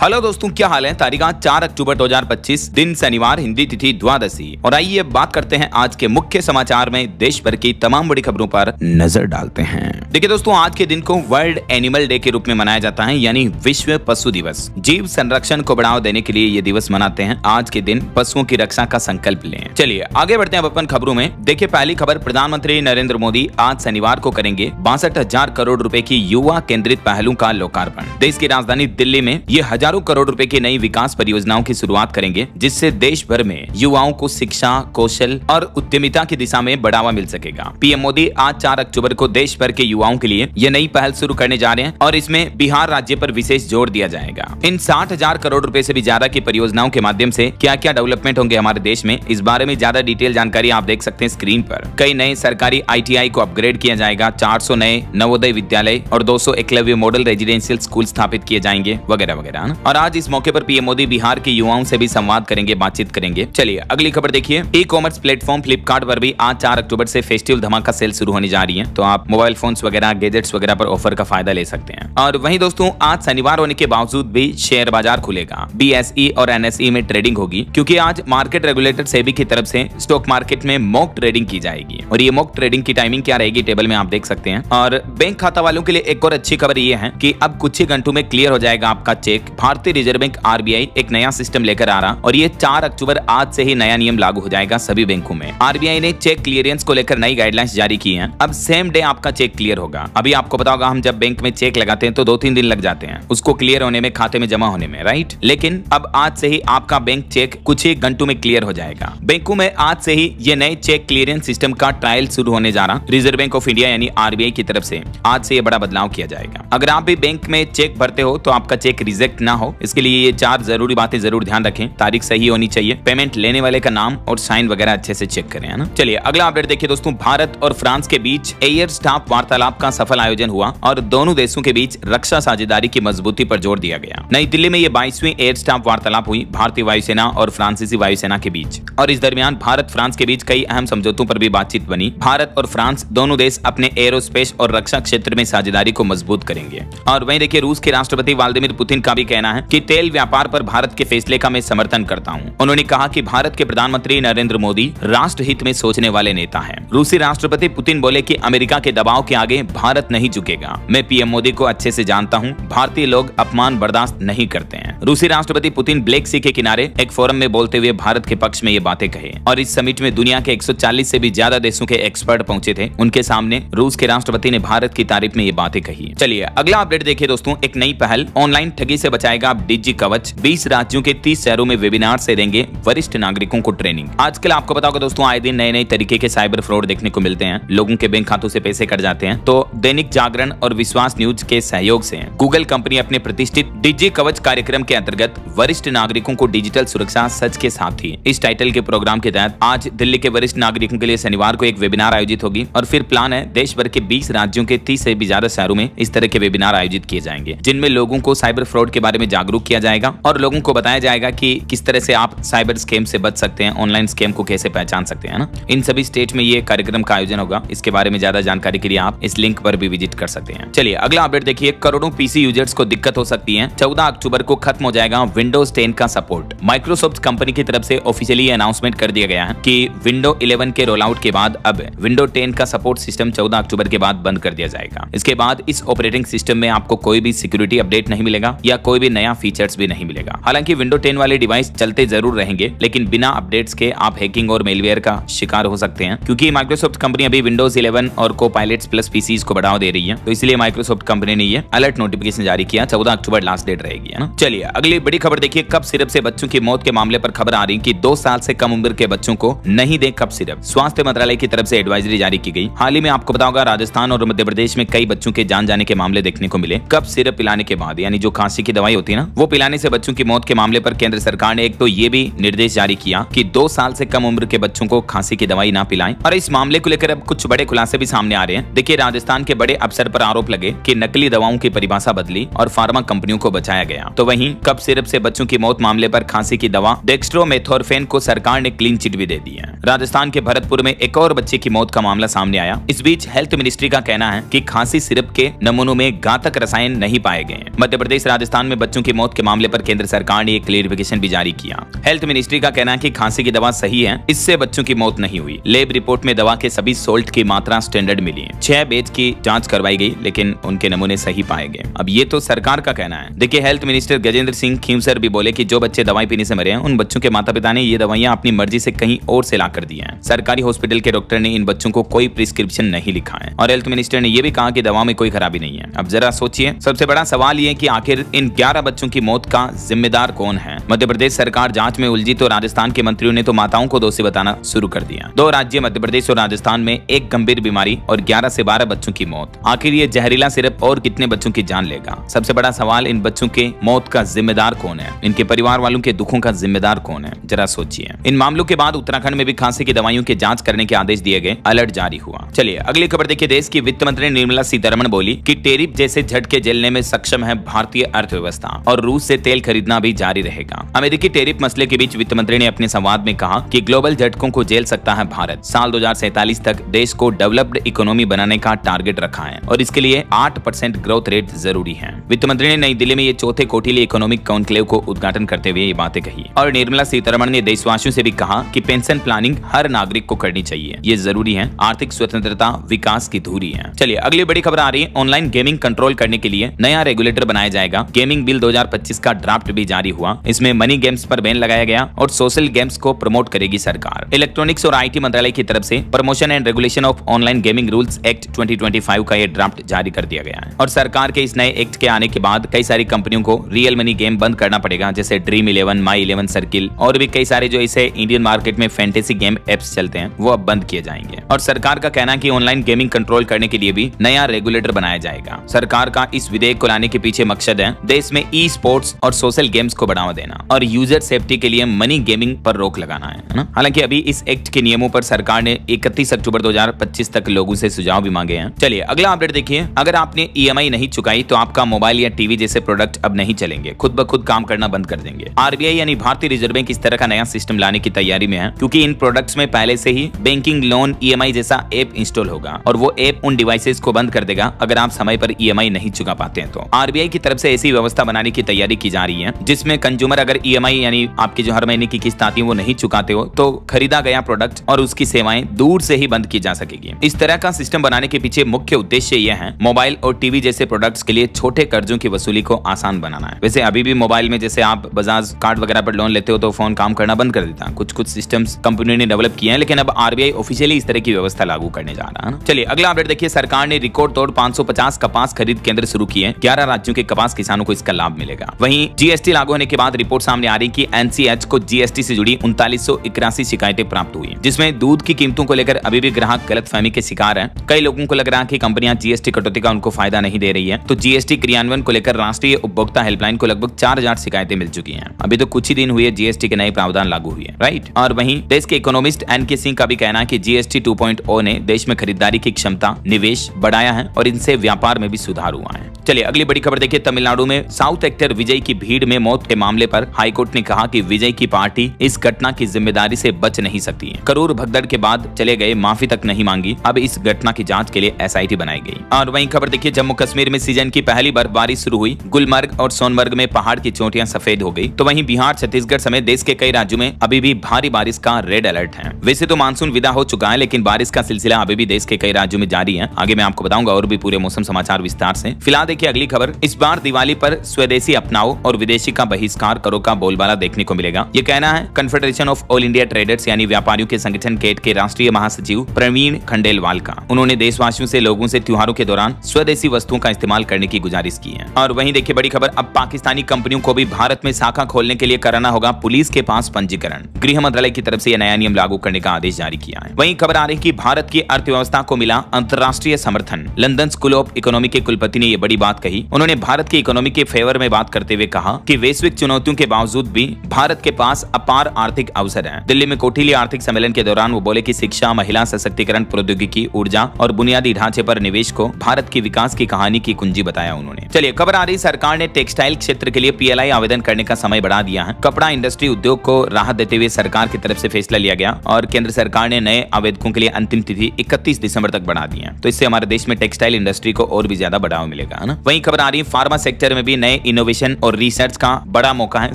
Hello दोस्तों, क्या हाल है। तारीख 4 अक्टूबर 2025, दिन शनिवार, हिंदी तिथि द्वादशी। और आइए बात करते हैं आज के मुख्य समाचार में देश भर की तमाम बड़ी खबरों पर नजर डालते हैं। देखिए दोस्तों, आज के दिन को वर्ल्ड एनिमल डे के रूप में मनाया जाता है, यानी विश्व पशु दिवस। जीव संरक्षण को बढ़ावा देने के लिए ये दिवस मनाते हैं। आज के दिन पशुओं की रक्षा का संकल्प लें। चलिए आगे बढ़ते हैं अपन खबरों में। देखिए पहली खबर, प्रधानमंत्री नरेंद्र मोदी आज शनिवार को करेंगे 62,000 करोड़ रुपए की युवा केंद्रित पहलों का लोकार्पण। देश की राजधानी दिल्ली में ये हजारों करोड़ रुपए की नई विकास परियोजनाओं की शुरुआत करेंगे, जिससे देश भर में युवाओं को शिक्षा, कौशल और उद्यमिता की दिशा में बढ़ावा मिल सकेगा। पीएम मोदी आज 4 अक्टूबर को देश भर के युवाओं के लिए ये नई पहल शुरू करने जा रहे हैं और इसमें बिहार राज्य पर विशेष जोर दिया जाएगा। इन 60,000 करोड़ रुपए से भी ज्यादा की परियोजनाओं के माध्यम से क्या क्या डेवलपमेंट होंगे हमारे देश में, इस बारे में ज्यादा डिटेल जानकारी आप देख सकते हैं स्क्रीन पर। कई नए सरकारी ITI को अपग्रेड किया जाएगा, 400 नए नवोदय विद्यालय और 200 एकलव्य मॉडल रेजिडेंशियल स्कूल स्थापित किए जाएंगे, वगैरह वगैरह। और आज इस मौके पर पीएम मोदी बिहार के युवाओं से भी संवाद करेंगे, बातचीत करेंगे। चलिए अगली खबर देखिए। ई-कॉमर्स प्लेटफॉर्म फ्लिपकार्ट पर भी आज 4 अक्टूबर से फेस्टिवल धमाका सेल शुरू होने जा रही है, तो आप मोबाइल फोन्स वगैरह, गैजेट्स वगैरह पर ऑफर का फायदा ले सकते हैं। और वहीं दोस्तों, आज शनिवार होने के बावजूद भी शेयर बाजार खुलेगा। BSE और NSE में ट्रेडिंग होगी, क्योंकि आज मार्केट रेगुलेटर सेबी की तरफ से स्टॉक मार्केट में मॉक ट्रेडिंग की जाएगी। और ये मॉक ट्रेडिंग की टाइमिंग क्या रहेगी, टेबल में आप देख सकते हैं। और बैंक खाता वालों के लिए एक और अच्छी खबर ये है कि अब कुछ ही घंटों में क्लियर हो जाएगा आपका चेक। भारतीय रिजर्व बैंक RBI एक नया सिस्टम लेकर आ रहा और ये 4 अक्टूबर आज से ही नया नियम लागू हो जाएगा सभी बैंकों में। RBI ने चेक क्लियरेंस को लेकर नई गाइडलाइंस जारी की हैं। अब सेम डे आपका चेक क्लियर होगा। अभी आपको पता होगा, हम जब बैंक में चेक लगाते हैं तो 2-3 दिन लग जाते हैं उसको क्लियर होने में, खाते में जमा होने में, राइट। लेकिन अब आज से ही आपका बैंक चेक कुछ ही घंटों में क्लियर हो जाएगा। बैंकों में आज से ही ये नए चेक क्लियरेंस सिस्टम का ट्रायल शुरू होने जा रहा। रिजर्व बैंक ऑफ इंडिया यानी RBI की तरफ से आज से ये बड़ा बदलाव किया जाएगा। अगर आप भी बैंक में चेक भरते हो तो आपका चेक रिजेक्ट ना हो, इसके लिए ये 4 जरूरी बातें जरूर ध्यान रखें। तारीख सही होनी चाहिए, पेमेंट लेने वाले का नाम और साइन वगैरह अच्छे से चेक करें, है ना। चलिए अगला अपडेट देखिए दोस्तों। भारत और फ्रांस के बीच एयर स्टाफ वार्तालाप का सफल आयोजन हुआ और दोनों देशों के बीच रक्षा साझेदारी की मजबूती पर जोर दिया गया। नई दिल्ली में ये 22वीं एयर स्टाफ वार्तालाप हुई भारतीय वायुसेना और फ्रांसीसी वायुसेना के बीच। और इस दरमियान भारत फ्रांस के बीच कई अहम समझौतों पर भी बातचीत बनी। भारत और फ्रांस दोनों देश अपने एरोस्पेस और रक्षा क्षेत्र में साझेदारी को मजबूत करेंगे। और वहीं देखिए, रूस के राष्ट्रपति व्लादिमीर पुतिन का भी कहना है कि तेल व्यापार पर भारत के फैसले का मैं समर्थन करता हूं। उन्होंने कहा कि भारत के प्रधानमंत्री नरेंद्र मोदी राष्ट्र हित में सोचने वाले नेता हैं। रूसी राष्ट्रपति पुतिन बोले कि अमेरिका के दबाव के आगे भारत नहीं झुकेगा। मैं पीएम मोदी को अच्छे से जानता हूं, भारतीय लोग अपमान बर्दाश्त नहीं करते हैं। रूसी राष्ट्रपति पुतिन ब्लैक सी के किनारे एक फोरम में बोलते हुए भारत के पक्ष में ये बातें कही। और इस समिट में दुनिया के 140 से भी ज्यादा देशों के एक्सपर्ट पहुंचे थे। उनके सामने रूस के राष्ट्रपति ने भारत की तारीफ में ये बातें कही। चलिए अगला अपडेट देखिए दोस्तों। एक नई पहल, ऑनलाइन ठगी से बचाएगा डिजी कवच। 20 राज्यों के 30 शहरों में वेबिनार से देंगे वरिष्ठ नागरिकों को ट्रेनिंग। आजकल आपको पता होगा दोस्तों, आए दिन नए नए तरीके के साइबर फ्रॉड देखने को मिलते हैं। लोगों के बैंक खातों से पैसे कट जाते हैं। तो दैनिक जागरण और विश्वास न्यूज के सहयोग से गूगल कंपनी अपने प्रतिष्ठित डिजी कवच कार्यक्रम के अंतर्गत वरिष्ठ नागरिकों को डिजिटल सुरक्षा सच के साथ ही, इस टाइटल के प्रोग्राम के तहत आज दिल्ली के वरिष्ठ नागरिकों के लिए शनिवार को एक वेबिनार आयोजित होगी। और फिर प्लान है देश भर के 20 राज्यों के 30 से भी ज्यादा शहरों में इस तरह के वेबिनार आयोजित किए जाएंगे, जिनमें लोगों को साइबर फ्रॉड के बारे में जागरूक किया जाएगा और लोगों को बताया जाएगा कि किस तरह से आप साइबर स्कैम से बच सकते हैं, ऑनलाइन स्कैम को कैसे पहचान सकते हैं ना। इन सभी स्टेट में ये कार्यक्रम का आयोजन होगा। इसके बारे में ज्यादा जानकारी के लिए आप इस लिंक पर भी विजिट कर सकते हैं। चलिए अगला अपडेट देखिए। करोड़ों PC यूजर्स को दिक्कत हो सकती है। 14 अक्टूबर को खत्म हो जाएगा विंडोज 10 का सपोर्ट। माइक्रोसॉफ्ट कंपनी की तरफ से ऑफिशियली अनाउंसमेंट कर दिया गया है कि विंडो 11 के रोल आउट के बाद अब विंडो 10 का सपोर्ट सिस्टम 14 अक्टूबर के बाद बंद कर दिया जाएगा। इसके बाद इस ऑपरेटिंग सिस्टम में आपको कोई भी सिक्योरिटी अपडेट नहीं मिलेगा या कोई भी नया फीचर्स भी नहीं मिलेगा। हालांकि विंडो 10 वाले डिवाइस चलते जरूर रहेंगे, लेकिन बिना अपडेट्स के आप हैकिंग और मेलवेयर का शिकार हो सकते हैं, क्योंकि माइक्रोसॉफ्ट कंपनी अभी विंडोज 11 और कोपायलट्स प्लस PCs को बढ़ावा दे रही है। तो इसलिए माइक्रोसॉफ्ट कंपनी ने ये अलर्ट नोटिफिकेशन जारी किया। 14 अक्टूबर लास्ट डेट रहेगी, है ना। चलिए अगली बड़ी खबर देखिए। कप सिरप से बच्चों की मौत के मामले पर खबर आ रही कि 2 साल से कम उम्र के बच्चों को नहीं दें कप सिरप। स्वास्थ्य मंत्रालय की तरफ से एडवाइजरी जारी की गई। हाल ही में आपको पता होगा, राजस्थान और मध्य प्रदेश में कई बच्चों के जान जाने के मामले देखने को मिले। कप सिरप पिलाने के बाद, यानी जो खांसी की दवाई होती है ना, वो पिलाने से बच्चों की मौत के मामले पर केंद्र सरकार ने एक तो ये भी निर्देश जारी किया कि 2 साल से कम उम्र के बच्चों को खांसी की दवाई ना पिलाएं। और इस मामले को लेकर अब कुछ बड़े खुलासे भी सामने आ रहे हैं। देखिए, राजस्थान के बड़े अफसर पर आरोप लगे कि नकली दवाओं की परिभाषा बदली और फार्मा कंपनियों को बचाया गया। तो वहीं कप सिरप से बच्चों की मौत मामले पर खांसी की दवा डेक्स्ट्रोमेथोर्फेन को सरकार ने क्लीन चिट भी दे दी है। राजस्थान के भरतपुर में एक और बच्चे की मौत का मामला सामने आया। इस बीच हेल्थ मिनिस्ट्री का कहना है कि खांसी सिरप के नमूनों में घातक रसायन नहीं पाए गए। मध्य प्रदेश राजस्थान में बच्चों की मौत के मामले पर केंद्र सरकार ने एक क्लेरिफिकेशन भी जारी किया। हेल्थ मिनिस्ट्री का कहना है कि खांसी की दवा सही है, इससे बच्चों की मौत नहीं हुई। लैब रिपोर्ट में दवा के सभी सोल्ट की मात्रा स्टैंडर्ड मिली। 6 बैच की जांच करवाई गई, लेकिन उनके नमूने सही पाए गए। अब ये तो सरकार का कहना है। देखिए, हेल्थ मिनिस्टर गजेंद्र सिंह खींवसर भी बोले कि जो बच्चे दवाई पीने से मरे हैं, उन बच्चों के माता पिता ने ये दवाइयां अपनी मर्जी से कहीं और से ला कर दी हैं। सरकारी हॉस्पिटल के डॉक्टर ने इन बच्चों को कोई प्रिस्क्रिप्शन नहीं लिखा है। और हेल्थ मिनिस्टर ने यह भी कहा कि दवा में कोई खराबी नहीं है। अब जरा सोचिए, सबसे बड़ा सवाल ये कि आखिर इन 11 बच्चों की मौत का जिम्मेदार कौन है। मध्य प्रदेश सरकार जांच में उलझी तो राजस्थान के मंत्रियों ने तो माताओं को दोषी बताना शुरू कर दिया। 2 राज्य मध्य प्रदेश और राजस्थान में एक गंभीर बीमारी और 11 से 12 बच्चों की मौत। आखिर ये जहरीला सिरप और कितने बच्चों की जान लेगा। सबसे बड़ा सवाल, इन बच्चों के मौत का जिम्मेदार कौन है, इनके परिवार वालों के दुखों का जिम्मेदार कौन है, जरा सोचिए। इन मामलों के बाद उत्तराखंड में भी खांसी की दवाइयों की जांच करने के आदेश दिए गए, अलर्ट जारी हुआ। चलिए अगली खबर देखिए। देश की वित्त मंत्री निर्मला सीतारमण बोली कि टैरिफ जैसे झटके झेलने में सक्षम है भारतीय अर्थव्यवस्था और रूस से तेल खरीदना भी जारी रहेगा। अमेरिकी टैरिफ मसले के बीच वित्त मंत्री ने अपने संवाद में कहा कि ग्लोबल झटकों को झेल सकता है भारत। साल 2047 तक देश को डेवलप्ड इकोनॉमी बनाने का टारगेट रखा है और इसके लिए 8% ग्रोथ रेट जरूरी है। वित्त मंत्री ने नई दिल्ली में ये चौथे कोटिली इकोनॉमिक कॉन्क्लेव को उद्घाटन करते हुए ये बातें कही। और निर्मला सीतारमण ने देशवासियों से भी कहा कि पेंशन प्लानिंग हर नागरिक को करनी चाहिए, ये जरूरी है। आर्थिक स्वतंत्रता विकास की धुरी है। चलिए अगली बड़ी खबर आ रही है। ऑनलाइन गेमिंग कंट्रोल करने के लिए नया रेगुलेटर बनाया जाएगा। गेमिंग बिल 2025 का ड्राफ्ट भी जारी हुआ। इसमें मनी गेम्स पर बैन लगाया गया और सोशल गेम्स को प्रमोट करेगी सरकार। इलेक्ट्रॉनिक्स और आईटी मंत्रालय की तरफ से promotion and regulation of online gaming rules act 2025 का ये ड्राफ्ट जारी कर दिया गया है। और सरकार के इस नए एक्ट के आने के बाद कई सारी कंपनियों को रियल मनी गेम बंद करना पड़ेगा, जैसे ड्रीम 11, माई 11 सर्किल और भी कई सारे जो इसे इंडियन मार्केट में फैंटेसी गेम एप्स चलते हैं वो अब बंद किए जाएंगे। और सरकार का कहना है कि ऑनलाइन गेमिंग कंट्रोल करने के लिए भी नया रेगुलेटर बनाया जाएगा। सरकार का इस विधेयक को लाने के पीछे मकसद है देश में ई स्पोर्ट्स और सोशल गेम्स को बढ़ावा देना और यूजर सेफ्टी के लिए मनी गेमिंग पर रोक लगाना है ना। हालांकि अभी इस एक्ट के नियमों पर सरकार ने 31 अक्टूबर 2025 तक लोगों से सुझाव भी मांगे हैं। चलिए अगला अपडेट देखिए। अगर आपने ईएमआई नहीं चुकाई तो आपका मोबाइल या टीवी जैसे प्रोडक्ट अब नहीं चलेंगे, खुद ब खुद काम करना बंद कर देंगे। आरबीआई यानी भारतीय रिजर्व बैंक इस तरह का नया सिस्टम लाने की तैयारी में है, क्योंकि इन प्रोडक्ट्स में पहले से ही बैंकिंग, लोन, ईएमआई जैसा ऐप इंस्टॉल होगा और वो ऐप उन डिवाइसेस को बंद कर देगा अगर आप समय पर ईएमआई नहीं चुका पाते हैं। तो आरबीआई की तरफ से ऐसी व्यवस्था बनाने की तैयारी की जा रही है जिसमें कंज्यूमर अगर ईएमआई यानी आपकी जो हर महीने की किस्त आती है वो नहीं चुकाते हो तो खरीदा गया प्रोडक्ट और उसकी सेवाएं दूर से ही बंद की जा सकेगी। इस तरह का सिस्टम बनाने के पीछे मुख्य उद्देश्य यह है मोबाइल और टीवी जैसे प्रोडक्ट्स के लिए छोटे कर्जों की वसूली को आसान बनाना है। वैसे अभी भी मोबाइल में जैसे आप बजाज कार्ड वगैरह पर लोन लेते हो तो फोन काम करना बंद कर देता है। कुछ सिस्टम्स कंपनी ने डेवलप किए हैं, लेकिन अब आरबीआई ऑफिशियली इस तरह की व्यवस्था लागू करने जा रहा है। चलिए अगला अपडेट देखिए। सरकार ने रिकॉर्ड तोड़ 550 कपास खरीद केंद्र शुरू किए। 11 राज्यों के कपास किसानों को इसका लाभ मिलेगा। वहीं जीएसटी लागू होने के बाद रिपोर्ट सामने आ रही कि एनसीएच को जीएसटी से जुड़ी 3981 शिकायतें प्राप्त हुई, जिसमें दूध की कीमतों को लेकर अभी भी ग्राहक गलतफहमी के शिकार हैं। कई लोगों को लग रहा है कि कंपनियां जीएसटी कटौती का उनको फायदा नहीं दे रही है। तो जीएसटी क्रियान्वयन को लेकर राष्ट्रीय उपभोक्ता हेल्पलाइन को लगभग 4000 शिकायतें मिल चुकी हैं। अभी तो कुछ ही दिन हुए जीएसटी के नए प्रावधान लागू हुए, राइट। और वहीं देश के इकोनॉमिस्ट एनके सिंह का भी कहना है कि जीएसटी 2.0 ने देश में खरीदारी की क्षमता, निवेश बढ़ाया है और इनसे व्यापार में भी सुधार हुआ है। चलिए अगली बड़ी खबर देखिए। तमिलनाडु में साउथ एक्टर विजय की भीड़ में मौत के मामले पर हाईकोर्ट ने कहा कि विजय की पार्टी इस घटना की जिम्मेदारी से बच नहीं सकती है। करूर भगदड़ के बाद चले गए, माफी तक नहीं मांगी। अब इस घटना की जांच के लिए एसआईटी बनाई गई। और वहीं खबर देखिए, जम्मू कश्मीर में सीजन की पहली बर्फबारी शुरू हुई। गुलमर्ग और सोनमर्ग में पहाड़ की चोटियां सफेद हो गई। तो वहीं बिहार, छत्तीसगढ़ समेत देश के कई राज्यों में अभी भी भारी बारिश का रेड अलर्ट है। वैसे तो मानसून विदा हो चुका है, लेकिन बारिश का सिलसिला अभी भी देश के कई राज्यों में जारी है। आगे मैं आपको बताऊंगा और भी पूरे मौसम समाचार विस्तार से। फिलहाल देखिए अगली खबर। इस बार दिवाली पर स्वदेशी अपनाओ और विदेशी का बहिष्कार करो का बोलबाला देखने को मिलेगा। ये कहना है confederation of all India traders यानी व्यापारियों के संगठन केट के राष्ट्रीय महासचिव प्रवीण खंडेलवाल का। उन्होंने देशवासियों से लोगों से त्योहारों के दौरान स्वदेशी वस्तुओं का इस्तेमाल करने की गुजारिश की है। और वहीं देखिए बड़ी खबर, अब पाकिस्तानी कंपनियों को भी भारत में शाखा खोलने के लिए कराना होगा पुलिस के पास पंजीकरण। गृह मंत्रालय की तरफ से यह नया नियम लागू करने का आदेश जारी किया है। वहीं खबर आ रही कि भारत की अर्थव्यवस्था को मिला अंतर्राष्ट्रीय समर्थन। लंदन स्कूल ऑफ इकोनॉमी के कुलपति ने यह बड़ी बात कही। उन्होंने भारत की इकोनॉमी के फेवर में बात करते हुए कहा कि वैश्विक चुनौतियों के बावजूद भी भारत के पास अपार आर्थिक अवसर हैं। दिल्ली में कोठिली आर्थिक सम्मेलन के दौरान वो बोले कि शिक्षा, महिला सशक्तिकरण, प्रौद्योगिकी, ऊर्जा और बुनियादी ढांचे पर निवेश को भारत की विकास की कहानी की कुंजी बताया उन्होंने। चलिए खबर आ रही, सरकार ने टेक्सटाइल क्षेत्र क्षेत्र के लिए PLI आवेदन करने का समय बढ़ा दिया है। कपड़ा इंडस्ट्री उद्योग को राहत देते हुए सरकार की तरफ से फैसला लिया गया और केंद्र सरकार ने नए आवेदकों के लिए अंतिम तिथि 31 दिसंबर तक बढ़ा दी है। तो इससे हमारे देश में टेक्सटाइल इंडस्ट्री को और भी ज्यादा बढ़ावा मिलेगा, है ना। वहीं खबर आ रही है फार्मा सेक्टर में भी नए इनोवेशन और रिसर्च का बड़ा मौका है।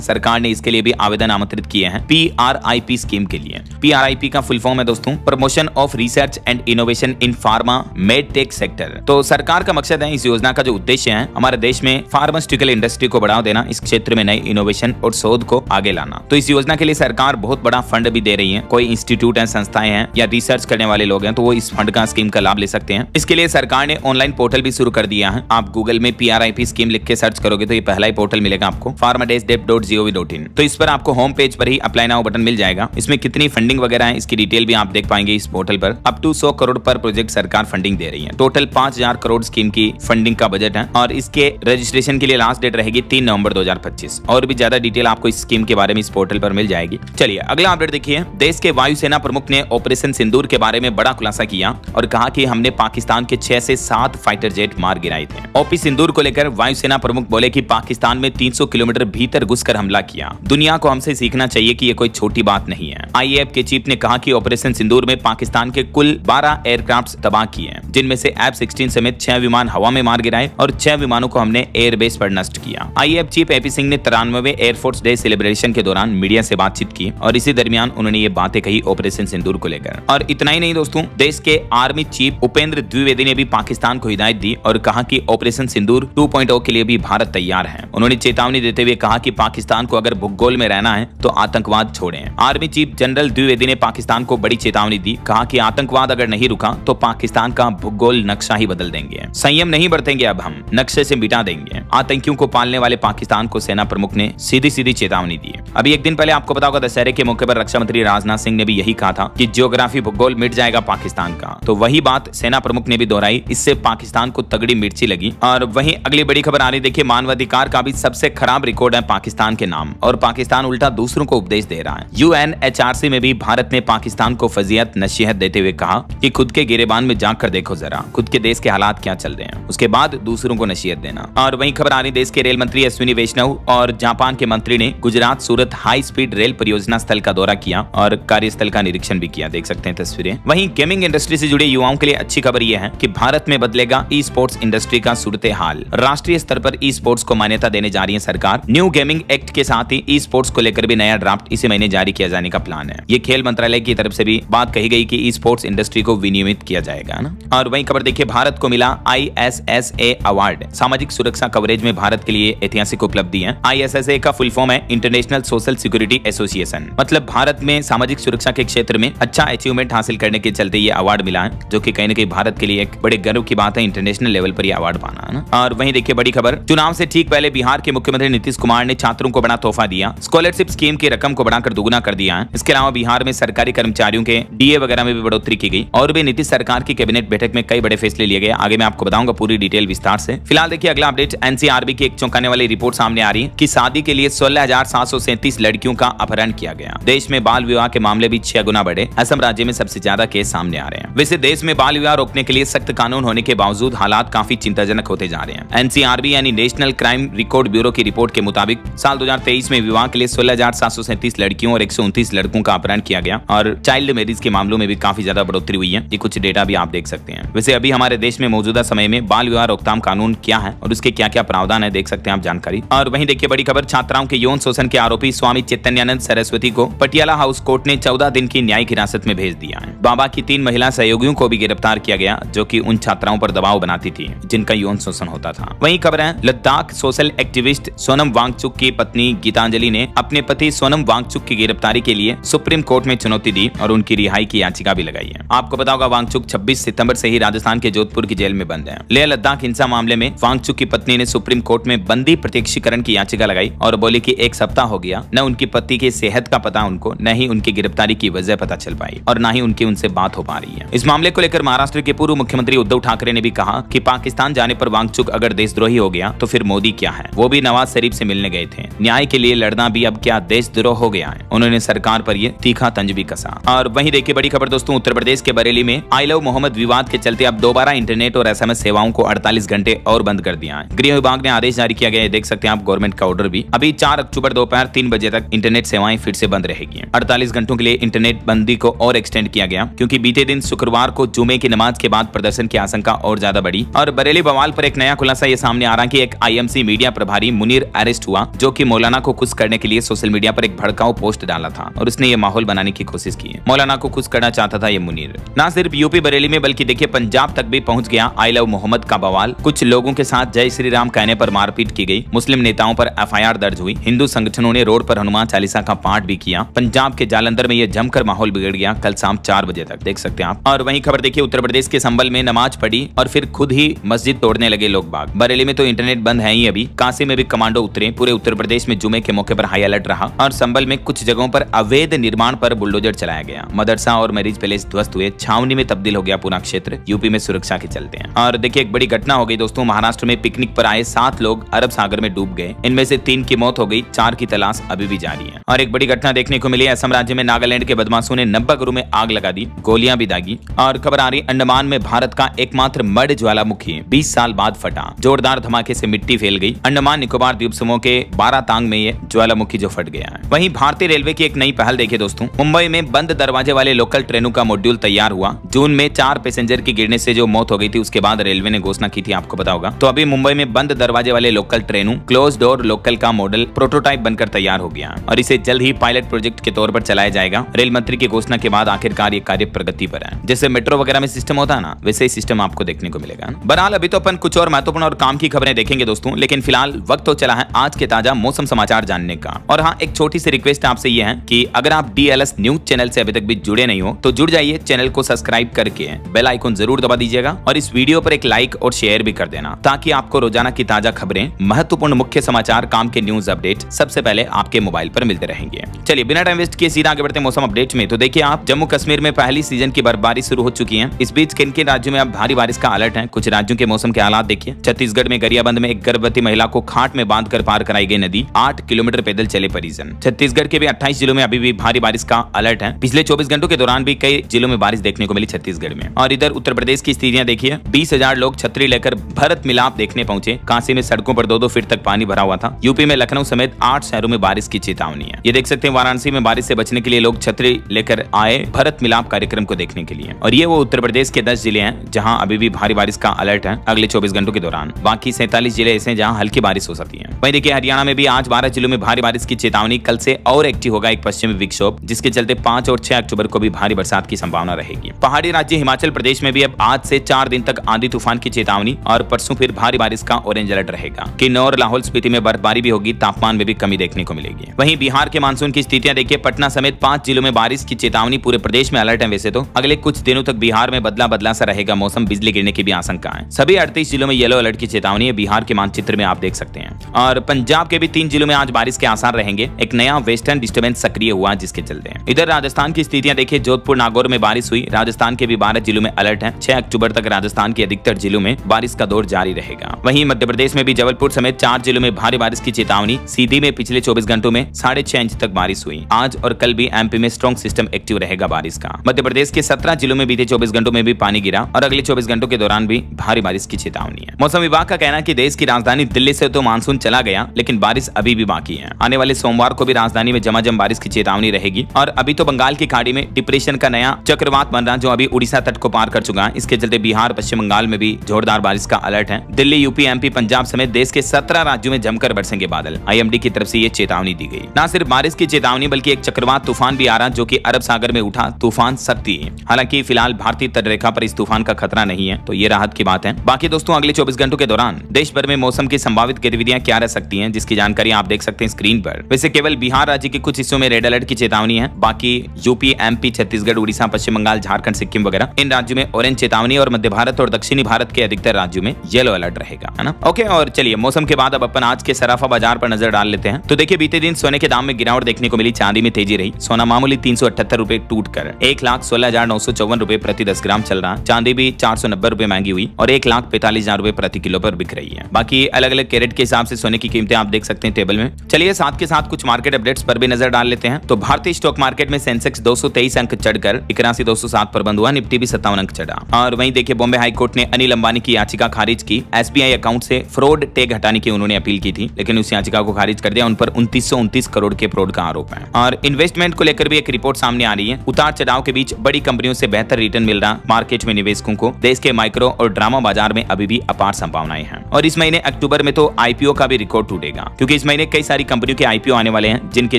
सरकार ने इसके लिए भी आवेदन आमंत्रित किए हैं PRIP स्कीम के लिए। PRIP का फुल फॉर्म है दोस्तों promotion of research and innovation in pharma medtech sector. तो सरकार का मकसद है, इस योजना का जो उद्देश्य है, हमारे देश में फार्मास्यूटिकल इंडस्ट्री को बढ़ावा देना, इस क्षेत्र में नई इनोवेशन और शोध को आगे लाना। तो इस योजना के लिए सरकार बहुत बड़ा फंड भी दे रही है। कोई इंस्टीट्यूट है, संस्थाएं हैं या रिसर्च करने वाले लोग हैं तो वो इस फंड का स्कीम का लाभ ले सकते हैं। इसके लिए सरकार ने ऑनलाइन पोर्टल भी शुरू कर दिया है। आप गूगल में PRIP स्कीम लिख के सर्च करोगे तो ये पहला ही पोर्टल मिलेगा आपको, pharma-dep.gov.in। तो इस पर आपको होम पेज पर ही अप्लाई नाउ बटन मिल जाएगा। इसमें कितनी फंडिंग वगैरह है इसकी डिटेल भी आप देख पाएंगे इस पोर्टल पर। अप टू 100 करोड़ पर प्रोजेक्ट सरकार फंडिंग दे रही है। टोटल 5000 करोड़ स्कीम की फंडिंग का बजट है और इसके रजिस्ट्रेशन के लिए लास्ट डेट रहेगी 3 नवंबर 2025। और भी ज्यादा डिटेल आपको इस स्कीम के बारे में इस पोर्टल पर मिल जाएगी। चलिए अगला अपडेट देखिए। देश के वायुसेना प्रमुख ने ऑपरेशन सिंदूर के बारे में बड़ा खुलासा किया और कहा कि हमने पाकिस्तान के 6 से 7 फाइटर जेट मार गिराए थे। ऑपरेशन सिंदूर को लेकर वायुसेना प्रमुख बोले कि पाकिस्तान में 300 किलोमीटर भीतर घुसकर हमला किया। दुनिया को हमसे सीखना चाहिए कि ये कोई छोटी बात नहीं है। IAF के चीफ ने कहा कि ऑपरेशन सिंदूर में पाकिस्तान के कुल 12 एयरक्राफ्ट तबाह किए, जिनमें से F-16 समेत 6 विमान हवा में मार गिराए और 6 विमानों को हमने एयरबेस पर नष्ट किया। IAF चीफ AP सिंह ने 93वें एयरफोर्स डे सेलिब्रेशन के दौरान मीडिया से बातचीत की और इसी दरमियान उन्होंने ये बातें कही ऑपरेशन सिंदूर को लेकर। और इतना ही नहीं दोस्तों, देश के आर्मी चीफ उपेंद्र द्विवेदी ने भी पाकिस्तान को हिदायत दी और कहा कि ऑपरेशन सिंदूर 2.0 के लिए भी भारत तैयार है। उन्होंने चेतावनी देते हुए कहा कि पाकिस्तान को अगर भूगोल में रहना है तो आतंकवाद छोड़ें। आर्मी चीफ जनरल द्विवेदी ने पाकिस्तान को बड़ी चेतावनी दी, कहा कि आतंकवाद अगर नहीं रुका तो पाकिस्तान का भूगोल नक्शा ही बदल देंगे। संयम नहीं बरतेंगे, अब हम नक्शे से मिटा देंगे। आतंकियों को पालने वाले पाकिस्तान को सेना प्रमुख ने सीधी सीधी चेतावनी दी। अभी एक दिन पहले आपको पता होगा दशहरे के मौके पर रक्षा मंत्री राजनाथ सिंह ने भी यही कहा था कि ज्योग्राफी भूगोल मिट जाएगा पाकिस्तान का। तो वही बात सेना प्रमुख ने भी दोहराई, इससे पाकिस्तान को तगड़ी मिर्ची लगी। और वहीं अगली बड़ी खबर आ रही, देखिए मानवाधिकार का भी सबसे खराब रिकॉर्ड है पाकिस्तान के नाम और पाकिस्तान उल्टा दूसरों को उपदेश दे रहा है। UNHRC में भी भारत ने पाकिस्तान को फजीहत नसीहत देते हुए कहा कि खुद के गिरेबान में झांक कर देखो जरा, खुद के देश के हालात क्या चल रहे हैं, उसके बाद दूसरों को नसीहत देना। और वहीं खबर आ रही, देश के रेल मंत्री अश्विनी वैष्णव और जापान के मंत्री ने Gujarat Surat high speed rail परियोजना स्थल का दौरा किया और कार्यस्थल का निरीक्षण भी किया, देख सकते हैं तस्वीरें। वहीं गेमिंग इंडस्ट्री से जुड़े युवाओं के लिए अच्छी खबर यह है कि भारत में बदलेगा ई स्पोर्ट्स इंडस्ट्री का सूरत हाल। राष्ट्रीय स्तर पर ई स्पोर्ट्स को मान्यता देने जा रही है सरकार। न्यू गेमिंग एक्ट के साथ ही ई स्पोर्ट्स को लेकर भी नया ड्राफ्ट इसी महीने जारी किया जाने का प्लान है। ये खेल मंत्रालय की तरफ से भी बात कही गई कि ई स्पोर्ट्स इंडस्ट्री को विनियमित किया जाएगा ना। और वहीं खबर देखिए, भारत को मिला ISSA अवार्ड। सामाजिक सुरक्षा कवरेज में भारत के लिए ऐतिहासिक उपलब्धि है। ISSA का फुल फॉर्म है इंटरनेशनल सोशल सिक्योरिटी एसोसिएशन। मतलब भारत में सामाजिक सुरक्षा के क्षेत्र में अच्छा अचीवमेंट हासिल करने के चलते ये अवार्ड मिला है, जो कि कहीं न कहीं भारत के लिए एक बड़े गर्व की बात है, इंटरनेशनल लेवल पर यह अवार्ड पाना, है ना। और वहीं देखिए बड़ी खबर, चुनाव से ठीक पहले बिहार के मुख्यमंत्री नीतीश कुमार ने छात्रों को बड़ा तोहफा दिया। स्कॉलरशिप स्कीम की रकम को बढ़ाकर दुगुना कर दिया है। इसके अलावा बिहार में सरकारी कर्मचारियों के DA वगैरह में भी बढ़ोतरी की गई और भी नीतीश सरकार की कैबिनेट बैठक में कई बड़े फैसले लिए गए। आगे मैं आपको बताऊंगा पूरी डिटेल विस्तार से। फिलहाल देखिए अगला अपडेट, NCRB की एक चौंकाने वाली रिपोर्ट सामने आ रही है कि शादी के लिए 16,737 लड़कियों का अपहरण किया गया। देश में बाल विवाह के मामले भी 6 गुना बढ़े। असम राज्य में सबसे ज्यादा केस सामने आ रहे हैं। वैसे देश में बाल विवाह रोकने के लिए सख्त कानून होने के बावजूद हालात काफी चिंताजनक होते जा रहे हैं। NCRB यानी नेशनल क्राइम रिकॉर्ड ब्यूरो की रिपोर्ट के मुताबिक साल 2023 में विवाह के लिए 16,737 लड़कियों और 129 लड़कों का अपहरण किया गया और चाइल्ड मैरिज के मामलों में भी काफी ज्यादा बढ़ोतरी हुई है। ये कुछ डेटा भी आप देख सकते हैं। वैसे अभी हमारे देश में मौजूदा समय में बाल विवाह रोकथाम कानून क्या है और उसके क्या क्या प्रावधान है, देख सकते हैं आप जानकारी। और वहीं देखिए बड़ी खबर, छात्राओं के यौन शोषण के आरोपी स्वामी चैतन्यानंद सरस्वती को पटियाला हाउस कोर्ट ने 14 दिन की न्यायिक हिरासत में भेज दिया है। बाबा की 3 महिला सहयोगियों को भी गिरफ्तार किया गया, जो कि उन छात्राओं पर दबाव बनाती थी जिनका यौन शोषण होता था। वहीं खबर है, लद्दाख सोशल एक्टिविस्ट सोनम वांगचुक की पत्नी गीतांजलि ने अपने पति सोनम वांगचुक की गिरफ्तारी के लिए सुप्रीम कोर्ट में चुनौती दी और उनकी रिहाई की याचिका भी लगाई है। आपको पता होगा वांगचुक 26 सितंबर से ही राजस्थान के जोधपुर की जेल में बंद है। लेह लद्दाख हिंसा मामले में वांगचुक की पत्नी ने सुप्रीम कोर्ट में बंदी प्रत्यक्षीकरण की याचिका लगाई और बोली कि 1 सप्ताह हो गया, न उनकी पति की सेहत का पता उनको, न ही उनकी गिरफ्तारी की वजह पता चल पाई और न ही उनकी उनसे बात हो पा रही है। इस मामले को लेकर महाराष्ट्र के पूर्व मुख्यमंत्री उद्धव ठाकरे ने भी कहा कि पाकिस्तान जाने पर वांगचुक अगर देशद्रोही हो गया तो फिर मोदी क्या है, वो भी नवाज शरीफ से मिलने गए थे। न्याय के लिए लड़ना भी अब क्या देशद्रोह हो गया है। उन्होंने सरकार पर यह तीखा तंज भी कसा। और वहीं देखिए बड़ी खबर दोस्तों, उत्तर प्रदेश के बरेली में आई लव मोहम्मद विवाद के चलते अब दोबारा इंटरनेट और SMS सेवाओं को 48 घंटे और बंद कर दिया है। गृह विभाग ने आदेश जारी किया गया है। देख सकते हैं आप गवर्नमेंट का ऑर्डर भी। अभी 4 अक्टूबर दोपहर 3 बजे तक इंटरनेट सेवाएं फिर से बंद रहेगी। 48 घंटों के लिए इंटरनेट बंदी को और एक्सटेंड किया गया क्योंकि बीते दिन शुक्रवार को जुमे की नमाज के बाद प्रदर्शन की आशंका और ज्यादा बढ़ी। और बरेली बवाल पर एक नया खुलासा ये सामने आ रहा है कि एक आईएमसी मीडिया प्रभारी मुनीर अरेस्ट हुआ, जो कि मौलाना को खुश करने के लिए सोशल मीडिया पर एक भड़काऊ पोस्ट डाला था और उसने ये माहौल बनाने की कोशिश की। मौलाना को खुश करना चाहता था ये मुनीर। ना सिर्फ यूपी बरेली में बल्कि देखिए पंजाब तक भी पहुंच गया आई लव मोहम्मद का बवाल। कुछ लोगों के साथ जय श्री राम कहने पर मारपीट की गई। मुस्लिम नेताओं पर एफआईआर दर्ज हुई। हिंदू संगठनों ने रोड पर हनुमान चालीसा का पाठ भी किया। पंजाब के जालंधर में यह जमकर माहौल बिगड़ गया कल शाम 4 बजे तक, देख सकते हैं आप। और वहीं खबर देखिए उत्तर प्रदेश के संभल में नमाज पढ़ी और फिर खुद ही मस्जिद तोड़ने लगे लोग बाग। बरेली में तो इंटरनेट बंद है ही। अभी काशी में भी कमांडो उतरे। पूरे उत्तर प्रदेश में जुमे के मौके पर हाई अलर्ट रहा और संभल में कुछ जगहों पर अवैध निर्माण पर बुलडोजर चलाया गया। मदरसा और मैरिज पैलेस ध्वस्त हुए। छावनी में तब्दील हो गया पूरा क्षेत्र, यूपी में सुरक्षा के चलते हैं। और देखिए एक बड़ी घटना हो गई दोस्तों, महाराष्ट्र में पिकनिक पर आए 7 लोग अरब सागर में डूब गए। इनमें से 3 की मौत हो गई, 4 की तलाश अभी भी जारी है। और एक बड़ी घटना देखने को मिली, असम राज्य में नागालैंड के बदमाशों ने 90 घरों में आग लगा दी, गोलियां भी दागी। और खबर आ रही अंडमान में भारत का एकमात्र मड ज्वालामुखी 20 साल बाद फटा। जोरदार धमाके से मिट्टी फैल गई। अंडमान निकोबार द्वीप समूह के 12 तांग में ये ज्वालामुखी जो फट गया है। वहीं भारतीय रेलवे की एक नई पहल देखिए दोस्तों, मुंबई में बंद दरवाजे वाले लोकल ट्रेनों का मॉड्यूल तैयार हुआ। जून में 4 पैसेंजर की गिरने से जो मौत हो गई थी उसके बाद रेलवे ने घोषणा की थी, आपको पता होगा। तो अभी मुंबई में बंद दरवाजे वाले लोकल ट्रेनों क्लोज डोर लोकल का मॉडल प्रोटोटाइप बनकर तैयार हो गया और इसे जल्द ही पायलट प्रोजेक्ट के तौर पर चलाया जाएगा। रेल मंत्री की घोषणा के बाद आखिरकार ये कार्य प्रगति पर है। जैसे मेट्रो वगैरह में सिस्टम होता है ना, वैसे ही सिस्टम आपको देखने को मिलेगा। बहरहाल अभी तो अपन कुछ और महत्वपूर्ण और काम की खबरें देखेंगे दोस्तों, लेकिन फिलहाल वक्त तो चला है आज के ताजा मौसम समाचार जानने का। और हाँ, एक छोटी सी रिक्वेस्ट आपसे ये है कि अगर आप डीएलएस न्यूज चैनल से अभी तक भी जुड़े नहीं हो तो जुड़ जाइए, चैनल को सब्सक्राइब करके बेल आइकन जरूर दबा दीजिएगा और इस वीडियो पर एक लाइक और शेयर भी कर देना ताकि आपको रोजाना की ताजा खबरें, महत्वपूर्ण मुख्य समाचार, काम के न्यूज अपडेट सबसे पहले आपके मोबाइल पर मिलते रहेंगे। चलिए बिना टाइम वेस्ट किए सीधा आगे बढ़ते हैं मौसम अपडेट में। तो देखिए आप, जम्मू कश्मीर में पहली सीजन की बर्फबारी शुरू हो चुकी है। इस बीच किन किन राज्यों में अब भारी बारिश का अलर्ट है, कुछ राज्यों के मौसम के हालात देखिए। छत्तीसगढ़ में गरियाबंद में एक गर्भवती महिला को खाट में बांधकर पार कराई गई नदी, 8 किलोमीटर पैदल चले परिजन। छत्तीसगढ़ के भी 28 जिलों में अभी भी भारी बारिश का अलर्ट है। पिछले 24 घंटों के दौरान भी कई जिलों में बारिश देखने को मिली छत्तीसगढ़ में। और इधर उत्तर प्रदेश की स्थितियां देखिए, 20,000 लोग छतरी लेकर भरत मिलाप देखने पहुंचे। काशी में सड़कों पर 2-2 फीट तक पानी भरा हुआ था। यूपी में लखनऊ समेत 8 शहरों में बारिश की चेतावनी है। ये देख सकते हैं वाराणसी में बारिश से बचने के लिए लोग छतरी लेकर आए भरत मिलाप कार्यक्रम को देखने के लिए। और ये वो उत्तर प्रदेश के 10 जिले हैं जहां अभी भी भारी बारिश का अलर्ट है अगले 24 घंटों के दौरान। बाकी 47 जिले ऐसे हैं जहां हल्की बारिश हो सकती है। वहीं देखिए हरियाणा में भी आज 12 जिलों में भारी बारिश की चेतावनी। कल से और एक्टिव होगा एक पश्चिमी विक्षोभ, जिसके चलते 5 और 6 अक्टूबर को भी भारी बरसात की संभावना रहेगी। पहाड़ी राज्य हिमाचल प्रदेश में भी अब आज से 4 दिन तक आंधी तूफान की चेतावनी और परसों फिर भारी बारिश का ऑरेंज अलर्ट रहेगा। किन्नौर लाहौल स्पीति में बर्फबारी भी होगी, तापमान में भी कमी देखने को मिलेगी। वहीं बिहार के मानसून की स्थितियां देखिए, पटना समेत 5 जिलों में बारिश की चेतावनी। पूरे प्रदेश में अलर्ट है। वैसे तो अगले कुछ दिनों तक बिहार में बदला बदला सा रहेगा मौसम, बिजली गिरने की भी आशंका है। सभी 38 जिलों में येलो अलर्ट की चेतावनी है, बिहार के मानचित्र में आप देख सकते हैं। और पंजाब के भी 3 जिलों में आज बारिश के आसार रहेंगे। एक नया वेस्टर्न डिस्टर्बेंस सक्रिय हुआ जिसके चलते हैं। इधर राजस्थान की स्थितियां देखिए, जोधपुर नागौर में बारिश हुई। राजस्थान के भी 12 जिलों में अलर्ट है। 6 अक्टूबर तक राजस्थान के अधिकतर जिलों में बारिश का दौर जारी रहेगा। वहीं मध्य प्रदेश में भी जबलपुर समेत 4 जिलों में भारी बारिश की चेतावनी। सीधी में पिछले 24 घंटों में 6.5 इंच तक बारिश हुई। आज और कल भी एमपी में स्ट्रॉन्ग सिस्टम एक्टिव रहेगा बारिश का। मध्य प्रदेश के 17 जिलों में बीते 24 घंटों में भी पानी गिरा और अगले 24 घंटों के दौरान भी भारी बारिश की चेतावनी है। मौसम विभाग का कहना है कि देश की राजधानी दिल्ली से तो मानसून चला गया, लेकिन बारिश अभी भी बाकी है। आने वाले सोमवार को भी राजधानी में झमाझम बारिश की चेतावनी रहेगी। और अभी तो बंगाल की खाड़ी में डिप्रेशन का नया चक्रवात बन रहा, जो अभी उड़ीसा तट को पार कर चुका है। इसके चलते बिहार, पश्चिम बंगाल में भी जोरदार बारिश का अलर्ट है। दिल्ली, यूपी, एमपी, पंजाब समेत देश के 17 राज्यों में जमकर बरसेंगे बादल। आईएमडी की तरफ से ये चेतावनी दी गई। न सिर्फ बारिश की चेतावनी बल्कि एक चक्रवात तूफान भी आ रहा, जो कि अरब सागर में उठा तूफान शक्ति। हालांकि फिलहाल भारतीय तटरेखा पर इस तूफान का खतरा नहीं है, तो ये राहत की बात है। बाकी दोस्तों अगले 24 घंटों के दौरान देश भर में मौसम की संभावित गतिविधियां क्या रह सकती हैं, जिसकी जानकारी आप देख सकते हैं स्क्रीन पर। वैसे केवल बिहार राज्य के कुछ हिस्सों में रेड अलर्ट की चेतावनी है। बाकी यूपी, एमपी, छत्तीसगढ़, उड़ीसा, पश्चिम बंगाल, झारखंड, सिक्किम वगैरह इन राज्यों में ऑरेंज चेतावनी और मध्य भारत और दक्षिणी भारत के अधिकतर राज्यों में येलो अलर्ट रहेगा, है ना। ओके, और चलिए मौसम के बाद अब अपन आज के सराफा बाजार पर नजर डाल लेते हैं। तो देखिए बीते दिन सोने के दाम में गिरावट देखने को मिली, चांदी में तेजी रही। सोना मामूली 378 रुपए टूट कर 1,16,954 रुपए प्रति 10 ग्राम चल रहा। चांदी भी 490 रुपए महंगी हुई और 1,45,000 रुपए प्रति किलो पर बिक रही है। बाकी अलग अलग कैरेट के हिसाब से सोने की कीमतें आप देख सकते हैं टेबल में। चलिए साथ के साथ कुछ मार्केट अपडेट्स पर भी नजर डाल लेते हैं। तो भारतीय स्टॉक मार्केट में सेंसेक्स 223 अंक चढ़कर 81,207 पर बंद हुआ। निफ्टी भी 57 अंक चढ़ा। और वहीं देखिए बॉम्बे हाईकोर्ट ने अनिल अंबानी की याचिका खारिज की। एसबीआई अकाउंट से फ्रॉड टैग हटाने की उन्होंने अपील की थी, लेकिन उस याचिका को खारिज कर दिया। उन पर 2929 करोड़ के फ्रॉड का आरोप है। और इन्वेस्टमेंट को लेकर भी एक रिपोर्ट सामने आ रही है। उतार चढ़ाव के बीच बड़ी कंपनियों से बेहतर रिटर्न मिल रहा मार्केट में निवेशकों को। देश के माइक्रो और ड्रामा बाजार में अभी भी अपार संभावनाएं हैं। और इस महीने अक्टूबर में तो आईपीओ का भी रिकॉर्ड टूटेगा, क्योंकि इस महीने कई सारी कंपनियों के आईपीओ आने वाले हैं, जिनके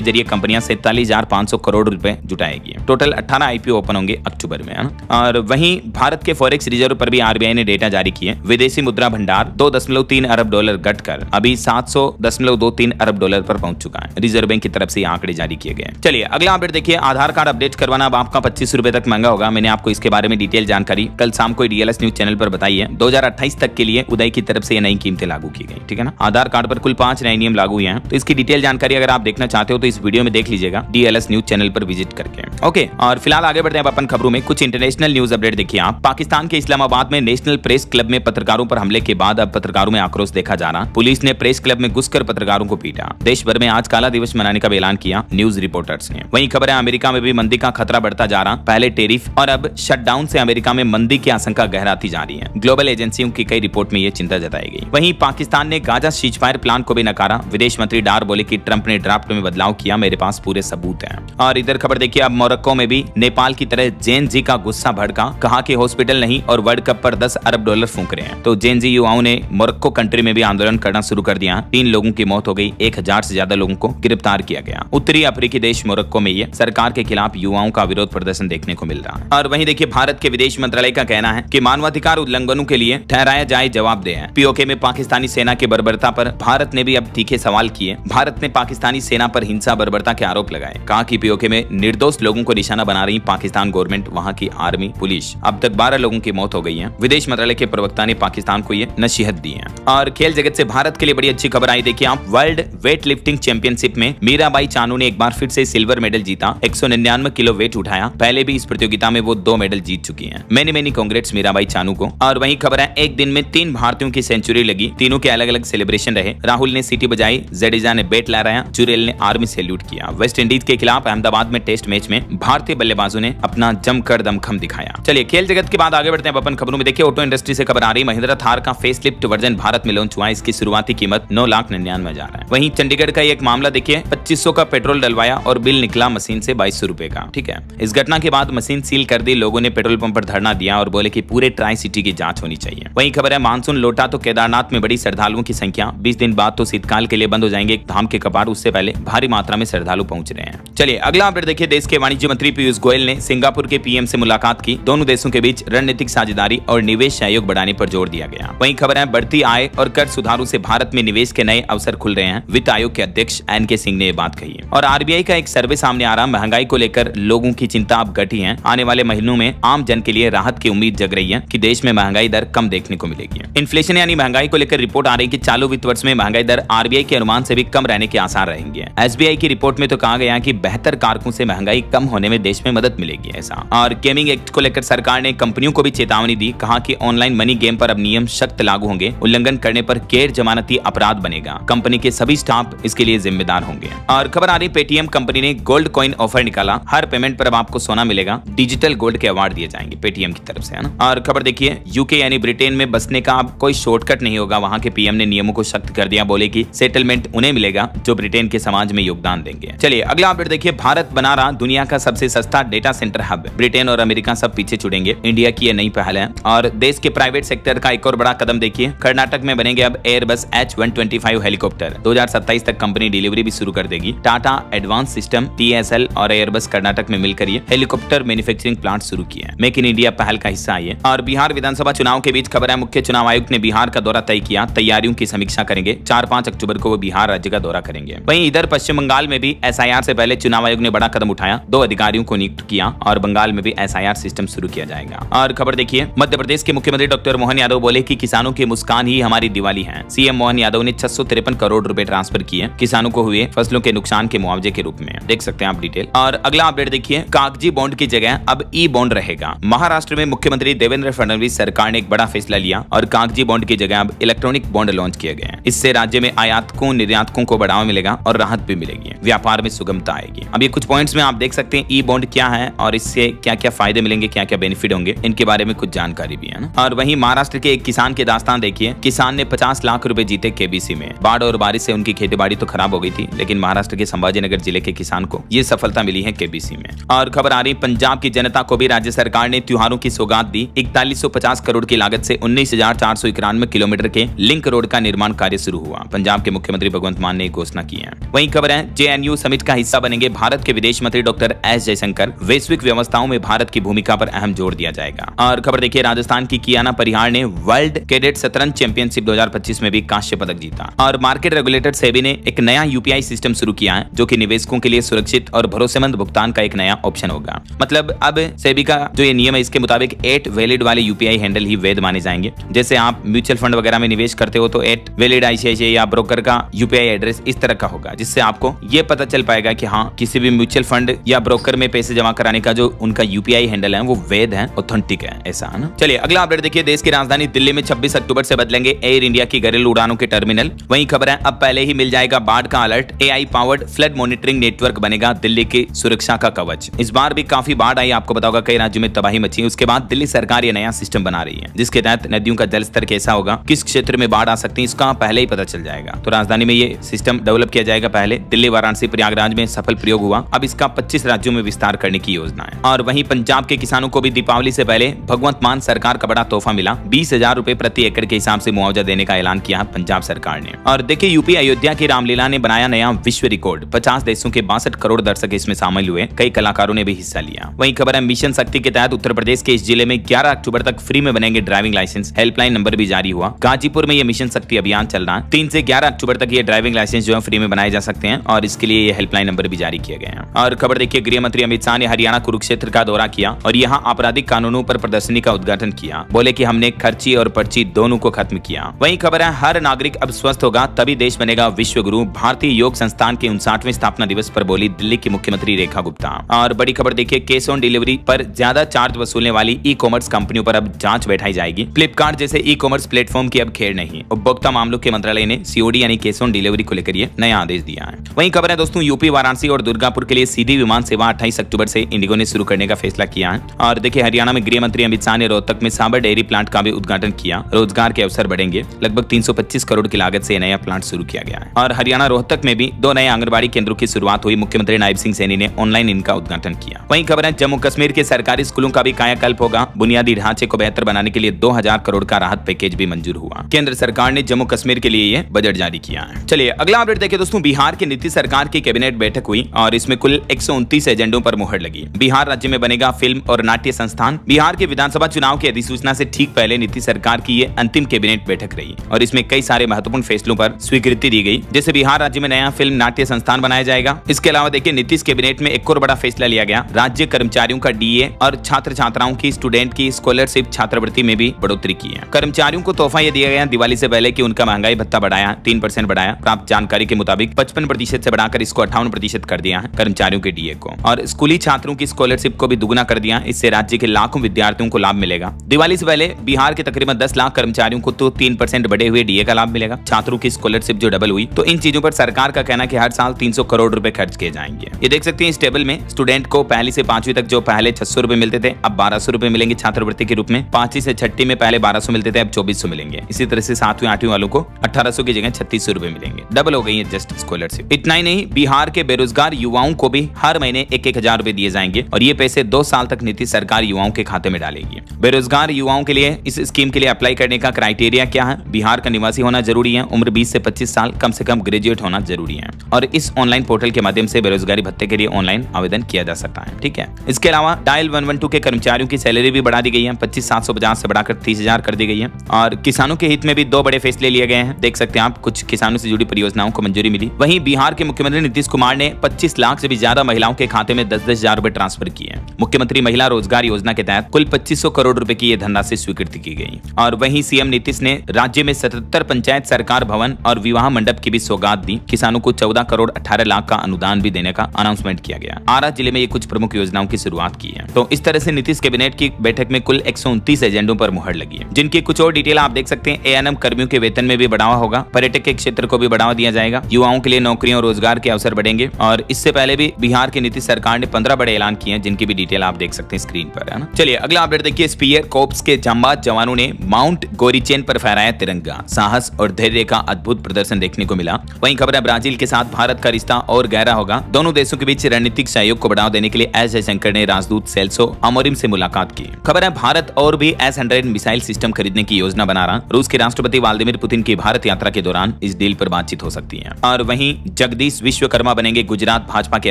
जरिए कंपनियां 47,500 करोड़ रुपए जुटाएगी। टोटल 18 आईपीओ ओपन होंगे अक्टूबर में। और वहीं भारत के फॉरेक्स रिजर्व पर भी आरबीआई ने डेटा जारी किए। विदेशी मुद्रा भंडार 2.3 अरब डॉलर घटकर अभी 700.23 अरब डॉलर पर पहुंच चुका है। रिजर्व बैंक की तरफ से आंकड़े जारी किए गए। चलिए अगला अपडेट देखिए। आधार कार्ड अपडेट करवाना अब आपका 25 रुपए तक महंगा होगा। मैंने आपको इसके बारे में डिटेल जानकारी कल शाम को डीएलएस न्यूज चैनल पर बताई है। 2028 तक के लिए उदय की तरफ से ये नई कीमतें लागू की गई, ठीक है ना। आधार कार्ड पर कुल 5 नए नियम लागू हुए हैं। तो इसकी डिटेल जानकारी अगर आप देखना चाहते हो तो इस वीडियो में देख लीजिएगा डीएलएस न्यूज चैनल पर विजिट करके। ओके, और फिलहाल आगे बढ़ते हैं अपन खबरों में। कुछ इंटरनेशनल न्यूज अपडेट देखिए आप। पाकिस्तान के इस्लामाबाद में नेशनल प्रेस क्लब में पत्रकारों पर हमले के बाद अब पत्रकारों में आक्रोश देखा जा रहा। पुलिस ने प्रेस क्लब में घुसकर पत्रकारों को पीटा। देश भर में आज काला दिवस मनाने का ऐलान किया न्यूज रिपोर्टर्स ने। वहीं खबर है अमेरिका में भी मंदी का खतरा बढ़ता जा रहा। पहले टेरिफ और अब शटडाउन से अमेरिका में मंदी की आशंका गहराती जा रही है। ग्लोबल एजेंसियों की कई रिपोर्ट में यह चिंता जताई गई। वहीं पाकिस्तान ने गाजा सीजफायर प्लान को भी नकारा। विदेश मंत्री डार बोले कि ट्रंप ने ड्राफ्ट में बदलाव किया, मेरे पास पूरे सबूत हैं। और इधर खबर देखिए अब मोरक्को में भी नेपाल की तरह जेन-जी का गुस्सा भड़का। कहा कि हॉस्पिटल नहीं और वर्ल्ड कप पर 10 अरब डॉलर फूंक रहे हैं। तो जेन-जी युवाओं ने मोरक्को कंट्री में भी आंदोलन करना शुरू कर दिया। 3 लोगों की मौत हो गई, 1000 से ज्यादा लोगों को गिरफ्तार किया गया। उत्तरी अफ्रीकी देश मोरक्को में ये सरकार के खिलाफ युवाओं का विरोध प्रदर्शन देखने को मिल रहा है। और वहीं देखिए भारत के विदेश मंत्रालय का कहना है कि मानवाधिकार उल्लंघनों के लिए ठहराया जाए जवाबदेह है। पीओके में पाकिस्तानी सेना की बर्बरता पर भारत ने भी अब तीखे सवाल किए। भारत ने पाकिस्तानी सेना पर हिंसा बर्बरता के आरोप लगाए। कहा कि पीओके में निर्दोष लोगों को निशाना बना रही पाकिस्तान गवर्नमेंट, वहां की आर्मी, पुलिस। अब तक 12 लोगों की मौत हो गई है। विदेश मंत्रालय के प्रवक्ता ने पाकिस्तान को ये नसीहत दी है। और खेल जगत से भारत के लिए बड़ी अच्छी खबर आई। देखिए आप, वर्ल्ड वेट लिफ्टिंग चैंपियनशिप में मीराबाई चानू ने एक बार फिर से सिल्वर मेडल जीता। 199 किलो वेट उठाया। पहले भी इस प्रतियोगिता में वो 2 मेडल जीत चुकी हैं। मेनी कांग्रेट्स मीराबाई चानू को। और वहीं खबर है एक दिन में 3 भारतीयों की सेंचुरी लगी। तीनों के अलग अलग सेलिब्रेशन रहे। राहुल ने सीटी बजाई, जडेजा ने बैट लहराया, जुरेल ने आर्मी सैल्यूट किया। वेस्ट इंडीज के खिलाफ अहमदाबाद में टेस्ट मैच में भारतीय बल्लेबाजों ने अपना जमकर दमखम दिखाया। चलिए खेल जगत के बाद आगे बढ़ते हैं अपन खबरों में। देखिए ऑटो इंडस्ट्री से खबर आ रही, महिंद्रा थार का फेसलिफ्ट वर्जन भारत में लॉन्च हुआ। इसकी शुरुआती कीमत 9,99,000 है। वहीं चंडीगढ़ का एक मामला देखिए, 2500 का पेट्रोल डलवाया और बिल निकला मशीन से 2200 रुपए का, ठीक है। इस घटना के बाद मशीन सील कर दी। लोगों ने पेट्रोल पंप पर धरना दिया और बोले कि पूरे ट्राई सिटी की जांच होनी चाहिए। वहीं खबर है मानसून लौटा तो केदारनाथ में बड़ी श्रद्धालुओं की संख्या। 20 दिन बाद तो शीतकाल के लिए बंद हो जाएंगे धाम के कपाट, उससे पहले भारी मात्रा में श्रद्धालु पहुंच रहे हैं। चलिए अगला अपडेट देखिए। देश के वाणिज्य मंत्री पीयूष गोयल ने सिंगापुर के पीएम से मुलाकात की। दोनों देशों के बीच रणनीतिक साझेदारी और निवेश सहयोग बढ़ाने पर जोर दिया गया। वहीं खबर है बढ़ती आय और कर सुधारों से भारत में निवेश के नए अवसर खुल रहे हैं। वित्त आयोग के अध्यक्ष एन.के. सिंह ने ये बात कही है। और आरबीआई का एक सर्वे सामने आ रहा, महंगाई को लेकर लोगों की चिंता अब घटी है। आने वाले महीनों में आम जन के लिए राहत की उम्मीद जग रही है कि देश में महंगाई दर कम देखने को मिलेगी। इन्फ्लेशन यानी महंगाई को लेकर रिपोर्ट आ रही है कि चालू वित्त वर्ष में महंगाई दर आरबीआई के अनुमान से भी कम रहने के आसार रहेंगे। एसबीआई की रिपोर्ट में तो कहा गया कि बेहतर कारकों से महंगाई कम होने में देश में मदद मिलेगी ऐसा। और गेमिंग एक्ट को लेकर सरकार ने कंपनियों को भी चेतावनी दी। कहा कि ऑनलाइन मनी गेम पर अब नियम सख्त लागू होंगे। उल्लंघन करने पर गैर जमानती अपराध बनेगा। कंपनी के सभी स्टाफ इसके लिए जिम्मेदार होंगे। और खबर आ रही, पेटीएम कंपनी ने गोल्ड कॉइन ऑफर निकाला। हर पेमेंट पर अब आपको सोना मिलेगा। डिजिटल गोल्ड के अवार्ड दिए जाएंगे पेटीएम की तरफ से, है ना। और खबर देखिए, यूके यानी ब्रिटेन में बसने का अब कोई शॉर्टकट नहीं होगा। वहां के पीएम ने नियमों को सख्त कर दिया। बोले कि सेटलमेंट उन्हें मिलेगा जो ब्रिटेन के समाज में योगदान देंगे। चलिए अगला अपडेट देखिए, भारत बना रहा दुनिया का सबसे सस्ता डेटा सेंटर हब। ब्रिटेन और अमेरिका सब पीछे छुड़ेंगे। इंडिया की यह नई पहल है। और देश के प्राइवेट सेक्टर का एक और बड़ा कदम देखिए, कर्नाटक में बनेंगे अब एयरबस H125 हेलीकॉप्टर। 2027 तक कंपनी डिलीवरी भी शुरू कर देगी। टाटा एडवांस सिस्टम, TSL और एयरबस कर्नाटक में मिलकर ये हेलीकॉप्टर मैन्युफैक्चरिंग प्लांट शुरू किया है। मेक इन इंडिया पहल का हिस्सा है। और बिहार विधानसभा चुनाव के बीच खबर है, मुख्य चुनाव आयुक्त ने बिहार का दौरा तय किया। तैयारियों की समीक्षा करेंगे। 4-5 अक्टूबर को वो बिहार राज्य का दौरा करेंगे। वहीं इधर पश्चिम बंगाल में भी SIR से पहले चुनाव आयोग ने बड़ा कदम उठाया। 2 अधिकारियों को नियुक्त किया और बंगाल में भी SIR सिस्टम शुरू किया जाएगा। और खबर देखिए, मध्य प्रदेश के मुख्यमंत्री डॉक्टर मोहन यादव बोले कि किसानों की मुस्कान ही हमारी दिवाली है। सीएम मोहन यादव ने 653 करोड़ रुपए ट्रांसफर किए किसानों को हुए फसलों के नुकसान के मुआवजे के रूप में। देख सकते हैं आप डिटेल। और अगला अपडेट देखिए, कागजी बॉन्ड की जगह अब ई बॉन्ड रहेगा। महाराष्ट्र में मुख्यमंत्री देवेंद्र फडणवीस सरकार ने एक बड़ा फैसला लिया और कागजी बॉन्ड की जगह अब इलेक्ट्रॉनिक बॉन्ड लॉन्च किए गए हैं। इससे राज्य में आयातकों निर्यातकों को बढ़ावा मिलेगा और राहत भी मिलेगी। व्यापार में सुगमता आएगी। अब ये कुछ पॉइंट्स में आप देख सकते हैं ई बॉन्ड क्या है और इससे क्या क्या फायदे मिलेंगे, क्या क्या बेनिफिट होंगे, इनके बारे में कुछ जानकारी भी है ना। और वहीं महाराष्ट्र के एक किसान की दास्तान देखिए, किसान ने 50 लाख रुपए रुपए जीते केबीसी में। बाढ़ और बारिश से उनकी खेती बाड़ी तो खराब हो गई थी, लेकिन महाराष्ट्र के संभाजीनगर जिले के किसान को ये सफलता मिली है केबीसी में। और खबर आ रही पंजाब की जनता को भी राज्य सरकार ने त्योहारों की सौगात दी। 4150 करोड़ की लागत से 19,491 किलोमीटर के लिंक रोड का निर्माण कार्य शुरू हुआ। पंजाब के मुख्यमंत्री भगवंत मान ने घोषणा की है। वहीं खबर है JNU समिट का हिस्सा बनेंगे भारत के विदेश मंत्री डॉक्टर S जयशंकर। वैश्विक व्यवस्थाओं में भारत की भूमिका पर अहम जोर दिया जाएगा। और खबर देखिए राजस्थान की कियाना परिहार ने वर्ल्ड कैडेट शतरंज चैंपियनशिप 2025 में भी कांस्य पदक जीता। और मार्केट रेगुलेटर सेबी ने एक नया UPI सिस्टम शुरू किया है, जो कि निवेशकों के लिए सुरक्षित और भरोसेमंद भुगतान का एक नया ऑप्शन होगा। मतलब अब सेबी का जो ये नियम है, इसके मुताबिक 8 वैलिड वाले UPI हैंडल ही वैध माने जाएंगे। जैसे आप म्यूचुअल फंड वगैरह में निवेश करते हो तो 8 वैलिड ICICI या ब्रोकर का UPI एड्रेस इस तरह का होगा, जिससे आपको ये पता चल पाएगा कि हाँ, किसी भी म्यूचुअल फंड या ब्रोकर में पैसे जमा कराने का जो उनका UPI हैंडल है वो वैध है, ऑथेंटिक है, ऐसा है ना। चलिए अगला अपडेट देखिए। देश की राजधानी दिल्ली में 26 अक्टूबर से बदलेंगे एयर इंडिया की घरेलू उड़ानों के टर्मिनल। वहीं खबर है अब पहले ही मिल जाएगा बाढ़ का alert. AI powered flood monitoring network बनेगा दिल्ली की सुरक्षा का कवच। इस बार भी काफी बाढ़ आई, आपको बताओगा कई राज्यों में तबाही मची। उसके बाद दिल्ली सरकार ये नया सिस्टम बना रही है, जिसके तहत नदियों का जल स्तर कैसा होगा, किस क्षेत्र में बाढ़ आ सकती है, इसका पहले ही पता चल जाएगा। तो राजधानी में ये सिस्टम डेवलप किया जाएगा। पहले दिल्ली, वाराणसी, प्रयागराज में सफल प्रयोग हुआ, अब इसका 25 राज्यों में विस्तार करने की योजना है। और वहीं पंजाब के किसानों को भी दीपावली से पहले भगवंत मान सरकार का बड़ा तोहफा मिला। 20,000 रुपए प्रति एकड़ के हिसाब से मुआवजा देने का ऐलान किया पंजाब सरकार ने। और देखिए यूपी अयोध्या की रामलीला ने बनाया नया विश्व रिकॉर्ड। 50 देशों के 62 करोड़ दर्शक इसमें शामिल हुए, कई कलाकारों ने भी हिस्सा लिया। वहीं खबर है मिशन शक्ति के तहत उत्तर प्रदेश के इस जिले में 11 अक्टूबर तक फ्री में बनेंगे ड्राइविंग लाइसेंस। हेल्पलाइन नंबर भी जारी हुआ। गाजीपुर में ये मिशन शक्ति अभियान चल रहा है। 3 से 11 अक्टूबर तक ये ड्राइविंग लाइसेंस जो है फ्री में बनाए जा सकते हैं, और इसके लिए ये हेल्पलाइन नंबर भी जारी किए गए हैं। और खबर देखिए गृह मंत्री अमित शाह ने हरियाणा कुरुक्षेत्र का दौरा किया और यहाँ आपराधिक कानूनों पर प्रदर्शनी का उद्घाटन किया। बोले कि हमने खर्ची और पर्ची दोनों को खत्म किया। वहीं खबर है हर नागरिक अब स्वस्थ होगा तभी देश बनेगा विश्व गुरु। भारतीय योग संस्थान के 59वें स्थापना दिवस पर बोली दिल्ली की मुख्यमंत्री रेखा गुप्ता। और बड़ी खबर देखिए कैश ऑन डिलीवरी पर ज्यादा चार्ज वसूलने वाली ई-कॉमर्स कंपनियों पर अब जांच बैठाई जाएगी। फ्लिपकार्ट जैसे ई-कॉमर्स प्लेटफॉर्म की अब खेर नहीं। उपभोक्ता मामलों के मंत्रालय ने COD यानी कैश ऑन डिलीवरी को लेकर ये नया आदेश दिया है। वहीं खबर है दोस्तों यूपी, वाराणसी और दुर्गापुर के लिए सीधी विमान सेवा 28 अक्टूबर से इंडिगो ने शुरू करने का फैसला किया है। और देखिए हरियाणा में गृह मंत्री अमित शाह ने रोहतक में साबर डेयरी प्लांट का भी उद्घाटन किया। रोजगार के अवसर बढ़ेंगे। लगभग 325 करोड़ की लागत से नया प्लांट शुरू किया गया है। और हरियाणा रोहतक में भी 2 नए आंगनबाड़ी केंद्रों की शुरुआत हुई। मुख्यमंत्री नायब सिंह सैनी ने ऑनलाइन इनका उद्घाटन किया। वहीं खबर है जम्मू कश्मीर के सरकारी स्कूलों का भी कायाकल्प होगा। बुनियादी ढांचे को बेहतर बनाने के लिए 2000 करोड़ का राहत पैकेज भी मंजूर हुआ। केंद्र सरकार ने जम्मू कश्मीर के लिए ये बजट जारी किया है। चलिए अगला अपडेट देखिए दोस्तों। बिहार की नीतीश सरकार की कैबिनेट बैठक हुई और इसमें कुल 129 एजेंडों पर मुहर लगी। बिहार राज्य में बनेगा फिल्म और नाट्य संस्थान। बिहार के विधानसभा चुनाव की अधिसूचना से ठीक पहले नीतीश सरकार की ये अंतिम कैबिनेट बैठक रही और इसमें कई सारे महत्वपूर्ण फैसलों पर स्वीकृति दी गई। जैसे बिहार राज्य में नया फिल्म नाट्य संस्थान बनाया जाएगा। इसके अलावा देखिए नीतीश कैबिनेट में एक और बड़ा फैसला लिया गया। राज्य कर्मचारियों का DA और छात्र छात्राओं की स्टूडेंट की स्कॉलरशिप छात्रवृत्ति में भी बढ़ोतरी की है। कर्मचारियों को तोहफा ये दिया गया दिवाली से पहले कि उनका महंगाई भत्ता बढ़ाया 3% बढ़ाया। प्राप्त जानकारी के मुताबिक 55% से बढ़ाकर इसको 58% कर दिया है कर्मचारियों के DA को। और स्कूली छात्रों की स्कॉलरशिप को भी दुगुना कर दिया। इससे राज्य के लाखों विद्यार्थियों को लाभ मिलेगा। दिवाली से पहले बिहार के तकरीबन 10 लाख कर्मचारियों को तो 3% बढ़े हुए DA का लाभ मिलेगा। छात्रों की स्कॉलरशिप जो डबल हुई। तो इन चीजों पर सरकार का कहना है कि हर साल 300 करोड़ रुपए खर्च किए जाएंगे। ये देख सकते हैं इस टेबल में स्टूडेंट को पहली से 5वीं तक जो पहले 600 रुपए मिलते थे अब 1200 रुपए मिलेंगे छात्रवृत्ति के रूप में। 5वीं से 6वीं में पहले 1200 मिलते थे अब 2400 मिलेंगे। इसी तरह से 7वीं 8वीं वालों को 1800 की जगह 3600 रुपए मिलेंगे। डबल हो गई है जस्ट स्कॉलरशिप। इतना ही नहीं बिहार के बेरोजगार युवाओं को भी हर महीने 1-1000 रुपए दिए जाएंगे और ये पैसे 2 साल तक नीतीश सरकार युवाओं के खाते में डालेगी। बेरोजगार युवाओं के लिए इस स्कीम के लिए अप्लाई करने का क्राइटेरिया क्या है? बिहार का निवासी होना जरूरी है। उम्र 20 से 25 साल, कम से कम ग्रेजुएट होना जरूरी है। और इस ऑनलाइन पोर्टल के माध्यम से बेरोजगारी भत्ते के लिए ऑनलाइन आवेदन किया जा सकता है। ठीक है। इसके अलावा डायल 112 के कर्मचारियों की सैलरी भी बढ़ा दी गई है। 25,750 से बढ़ाकर 30,000 कर दी गई है। और किसानों के हित में भी 2 बड़े फैसले लिए गए हैं। देख सकते हैं आप कुछ किसानों से जुड़ी परियोजनाओं को मंजूरी मिली। वहीं बिहार के मुख्यमंत्री नीतीश कुमार ने 25 लाख से भी ज्यादा महिलाओं के खाते में 10-10,000 रुपए ट्रांसफर किए। मुख्यमंत्री महिला रोजगार योजना के तहत कुल 2500 करोड़ रुपए की यह धनराशि स्वीकृति की गई। और वहीं सीएम नीतीश ने राज्य में 77 पंचायत सरकार भवन और विवाह मंडप की भी सौगात दी। किसानों को 14 करोड़ 18 लाख का अनुदान भी देने का अनाउंसमेंट किया गया। आरा जिले में ये कुछ प्रमुख योजनाओं की शुरुआत की है। तो इस तरह से नीतीश कैबिनेट की बैठक में कुल 129 एजेंडों पर मुहर लगी है, जिनकी कुछ और डिटेल आप देख सकते हैं। ANM कर्मियों के वेतन में भी बढ़ावा होगा। पर्यटक के क्षेत्र को भी बढ़ावा दिया जाएगा। युवाओं के लिए नौकरियों और रोजगार के अवसर बढ़ेंगे। और इससे पहले भी बिहार की नीतीश सरकार ने 15 बड़े ऐलान किए हैं, जिनकी भी डिटेल आप देख सकते हैं स्क्रीन पर, है ना। चलिए अगला अपडेट देखिए। स्पीयर कोर्प्स के जांबाज जवानों ने माउंट गोरीचेन पर फहराया तिरंगा। साहस और धैर्य का अद्भुत प्रदर्शन देखने को मिला। वहीं खबर है ब्राजील के साथ भारत का रिश्ता और गहरा होगा। दोनों देशों के बीच रणनीतिक सहयोग को बढ़ावा देने के लिए एस जयशंकर ने राजदूत सेल्सो अमोरिम से मुलाकात की। खबर है भारत और भी S-100 मिसाइल सिस्टम खरीदने की योजना बना रहा। रूस के राष्ट्रपति व्लादिमीर पुतिन की भारत यात्रा के दौरान इस डील पर बातचीत हो सकती है। और वहीं जगदीश विश्वकर्मा बनेंगे गुजरात भाजपा के